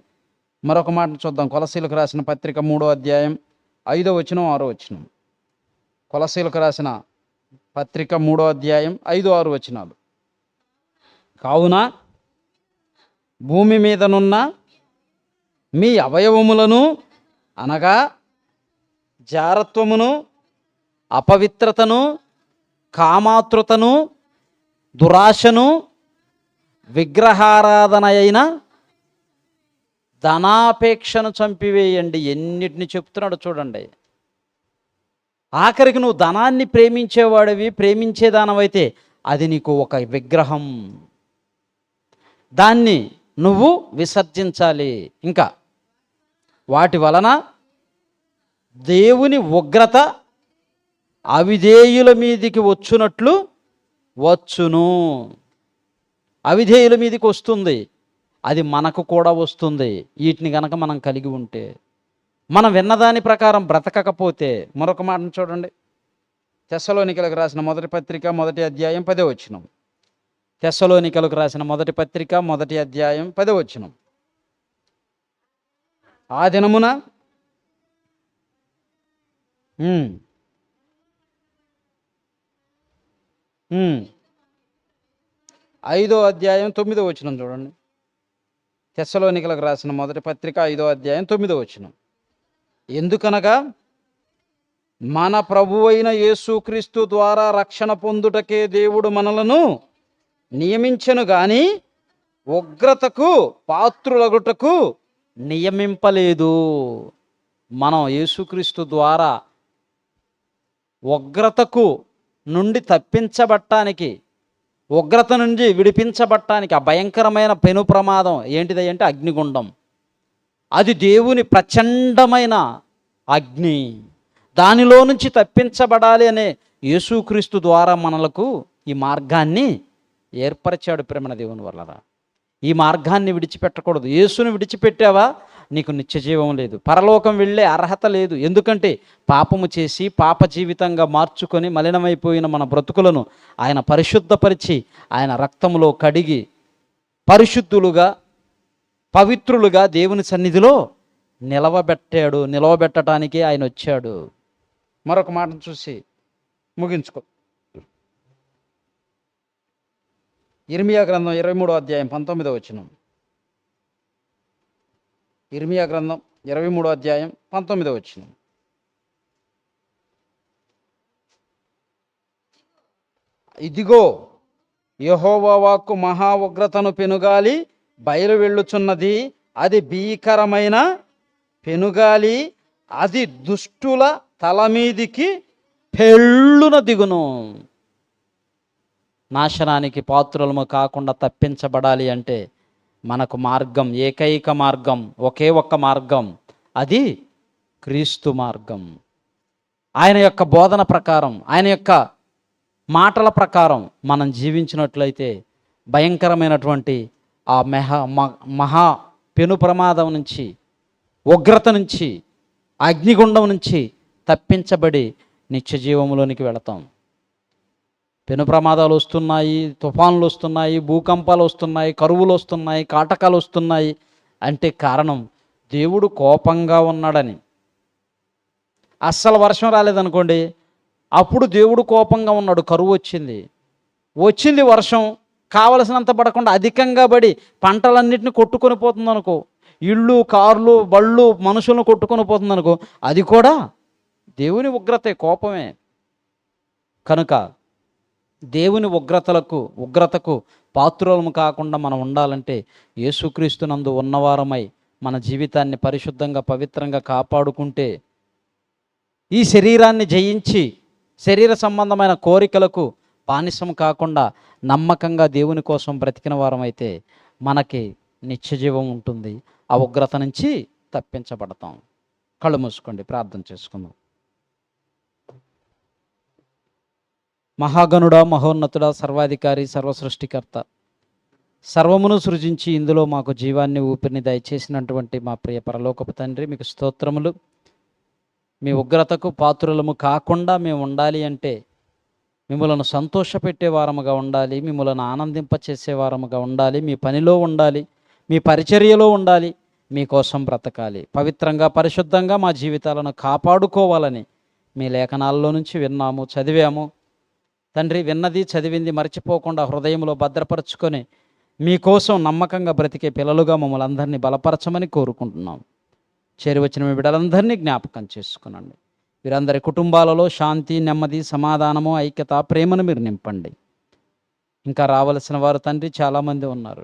మరొక మాట చూద్దాం. కొలసీలకు రాసిన పత్రిక 3వ అధ్యాయం 5వ వచనం 6వ వచనం. కొలసీలకు రాసిన పత్రిక 3వ అధ్యాయం 5, 6 వచనాలు. కావున భూమి మీదనున్న మీ అవయవములను అనగా జారత్వమును, అపవిత్రతను, కామాతృతను, దురాశను, విగ్రహారాధన అయిన ధనాపేక్షను చంపివేయండి. ఎన్నిటిని చెప్తున్నాడు చూడండి. ఆఖరికి నువ్వు ధనాన్ని ప్రేమించేవాడివి, ప్రేమించేదానవైతే అది నీకు ఒక విగ్రహం. దాన్ని నువ్వు విసర్జించాలి. ఇంకా వాటి వలన దేవుని ఉగ్రత అవిధేయుల మీదికి వచ్చునట్లు వచ్చును. అవిధేయుల మీదికి వస్తుంది, అది మనకు కూడా వస్తుంది. వీటిని గనక మనం కలిగి ఉంటే, మనం విన్నదాని ప్రకారం బ్రతకకపోతే. మరొక మాటను చూడండి. తెస్సలోనికలకు రాసిన మొదటి పత్రిక 1వ అధ్యాయం 10వ వచనం. తెస్సలోనికలకు రాసిన మొదటి పత్రిక 1వ అధ్యాయం 10వ వచనం. ఆ దినమున 5వ అధ్యాయం 9వ వచనం చూడండి. తెస్సలోనికలకు రాసిన మొదటి పత్రిక 5వ అధ్యాయం 9వ వచనం. ఎందుకనగా మన ప్రభువైన యేసుక్రీస్తు ద్వారా రక్షణ పొందుటకే దేవుడు మనలను నియమించెను గాని ఉగ్రతకు పాత్రులగుటకు నియమింపలేదు. మనం యేసుక్రీస్తు ద్వారా ఉగ్రతకు నుండి తప్పించబట్టానికి, ఉగ్రత నుంచి విడిపించబట్టానికి, ఆ భయంకరమైన పెను ప్రమాదం ఏంటిది అంటే అగ్నిగుండం. అది దేవుని ప్రచండమైన అగ్ని. దానిలో నుంచి తప్పించబడాలి అనే యేసుక్రీస్తు ద్వారా మనలకు ఈ మార్గాన్ని ఏర్పరిచాడు. ప్రేమన దేవుని వల్ల ఈ మార్గాన్ని విడిచిపెట్టకూడదు. యేసుని విడిచిపెట్టావా నీకు నిత్య జీవం లేదు, పరలోకం వెళ్ళే అర్హత లేదు. ఎందుకంటే పాపము చేసి పాప జీవితంగా మార్చుకొని మలినమైపోయిన మన బ్రతుకులను ఆయన పరిశుద్ధపరిచి ఆయన రక్తములో కడిగి పరిశుద్ధులుగా, పవిత్రులుగా దేవుని సన్నిధిలో నిలవబెట్టాడు. నిలవబెట్టడానికే ఆయన వచ్చాడు. మరొక మాటను చూసి ముగించుకో. ఇర్మియా గ్రంథం 23వ అధ్యాయం 19వ వచనం. ఇర్మియా గ్రంథం 23వ అధ్యాయం 19వ వచనం. ఇదిగో యెహోవా వాక్కు మహా ఉగ్రతను పెనుగాలి బయలు వెళ్ళుచున్నది, అది భీకరమైన పెనుగాలి, అది దుష్టుల తల మీదికి పెళ్ళున దిగును. నాశనానికి పాత్రులము కాకుండా తప్పించబడాలి అంటే మనకు మార్గం, ఏకైక మార్గం, ఒకే ఒక్క మార్గం, అది క్రీస్తు మార్గం. ఆయన యొక్క బోధన ప్రకారం, ఆయన యొక్క మాటల ప్రకారం మనం జీవించినట్లయితే భయంకరమైనటువంటి ఆ మహా పెను ప్రమాదం నుంచి, ఉగ్రత నుంచి, అగ్నిగుండం నుంచి తప్పించబడి నిత్య జీవంలోనికి వెళతాం. పెను ప్రమాదాలు వస్తున్నాయి, తుఫాన్లు వస్తున్నాయి, భూకంపాలు వస్తున్నాయి, కరువులు వస్తున్నాయి, కాటకాలు వస్తున్నాయి అంటే కారణం దేవుడు కోపంగా ఉన్నాడని. అస్సలు వర్షం రాలేదనుకోండి, అప్పుడు దేవుడు కోపంగా ఉన్నాడు, కరువు వచ్చింది వర్షం కావలసినంత పడకుండా అధికంగా పడి పంటలన్నింటినీ కొట్టుకొని పోతుంది అనుకో, ఇళ్ళు, కార్లు, బళ్ళు, మనుషులను కొట్టుకొని పోతుంది అనుకో, అది కూడా దేవుని ఉగ్రతే, కోపమే. కనుక దేవుని ఉగ్రతకు పాత్రులము కాకుండా మనం ఉండాలంటే యేసుక్రీస్తునందు ఉన్నవారమై మన జీవితాన్ని పరిశుద్ధంగా, పవిత్రంగా కాపాడుకుంటే, ఈ శరీరాన్ని జయించి శరీర సంబంధమైన కోరికలకు బానిసం కాకుండా నమ్మకంగా దేవుని కోసం బ్రతికిన వారమైతే మనకి నిత్యజీవం ఉంటుంది. ఆ ఉగ్రత నుంచి తప్పించబడతాం. కళ్ళు మూసుకోండి, ప్రార్థన చేసుకుందాం. మహాగణుడా, మహోన్నతుడా, సర్వాధికారి, సర్వసృష్టికర్త, సర్వమును సృజించి ఇందులో మాకు జీవాన్ని, ఊపిరిని దయచేసినటువంటి మా ప్రియ పరలోకపు తండ్రి, మీకు స్తోత్రములు. మీ ఉగ్రతకు పాత్రులము కాకుండా మేము ఉండాలి అంటే మిమ్మలను సంతోషపెట్టే వారముగా ఉండాలి, మిమ్మలను ఆనందింపచేసే వారముగా ఉండాలి, మీ పనిలో ఉండాలి, మీ పరిచర్యలో ఉండాలి, మీకోసం బ్రతకాలి, పవిత్రంగా, పరిశుద్ధంగా మా జీవితాలను కాపాడుకోవాలని మీ లేఖనాల్లో నుంచి విన్నాము, చదివాము. తండ్రి, విన్నది చదివింది మర్చిపోకుండా హృదయంలో భద్రపరుచుకొని మీకోసం నమ్మకంగా బ్రతికే పిల్లలుగా మమ్మల్ని అందరినీ బలపరచమని కోరుకుంటున్నాం. చేరివచ్చిన మీ బిడ్డలందరినీ జ్ఞాపకం చేసుకునండి. వీరందరి కుటుంబాలలో శాంతి, నెమ్మది, సమాధానము, ఐక్యత, ప్రేమను మీరు నింపండి. ఇంకా రావలసిన వారు తండ్రి చాలామంది ఉన్నారు.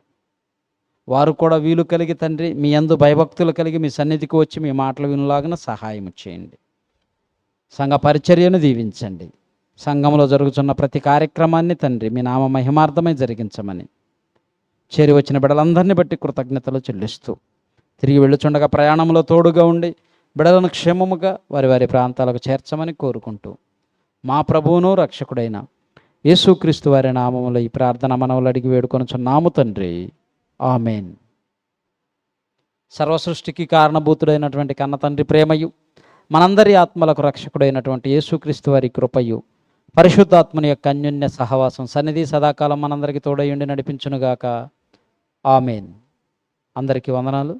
వారు కూడా వీలు కలిగి తండ్రి మీ యందు భయభక్తులు కలిగి మీ సన్నిధికి వచ్చి మీ మాటలు వినులాగిన సహాయం చేయండి. సంఘ పరిచర్యను దీవించండి. సంఘంలో జరుగుతున్న ప్రతి కార్యక్రమాన్ని తండ్రి మీ నామ మహిమార్థమై జరిగించమని చేరి వచ్చిన బిడ్డలందరినీ బట్టి కృతజ్ఞతలు చెల్లిస్తూ తిరిగి వెళ్ళుచుండగా ప్రయాణంలో తోడుగా ఉండి బిడ్డలను క్షేమముగా వారి ప్రాంతాలకు చేర్చమని కోరుకుంటూ మా ప్రభువును రక్షకుడైన యేసుక్రీస్తు వారి నామములో ఈ ప్రార్థన మనవులు అడిగి వేడుకొనుచున్నాము తండ్రి, ఆమెన్. సర్వసృష్టికి కారణభూతుడైనటువంటి కన్న తండ్రి ప్రేమయు, మనందరి ఆత్మలకు రక్షకుడైనటువంటి యేసుక్రీస్తు వారి కృపయు, పరిశుద్ధాత్మని యొక్క అన్యోన్య సహవాసం, సన్నిధి సదాకాలం మనందరికీ తోడయుండి నడిపించునుగాక. ఆమెన్. అందరికీ వందనాలు.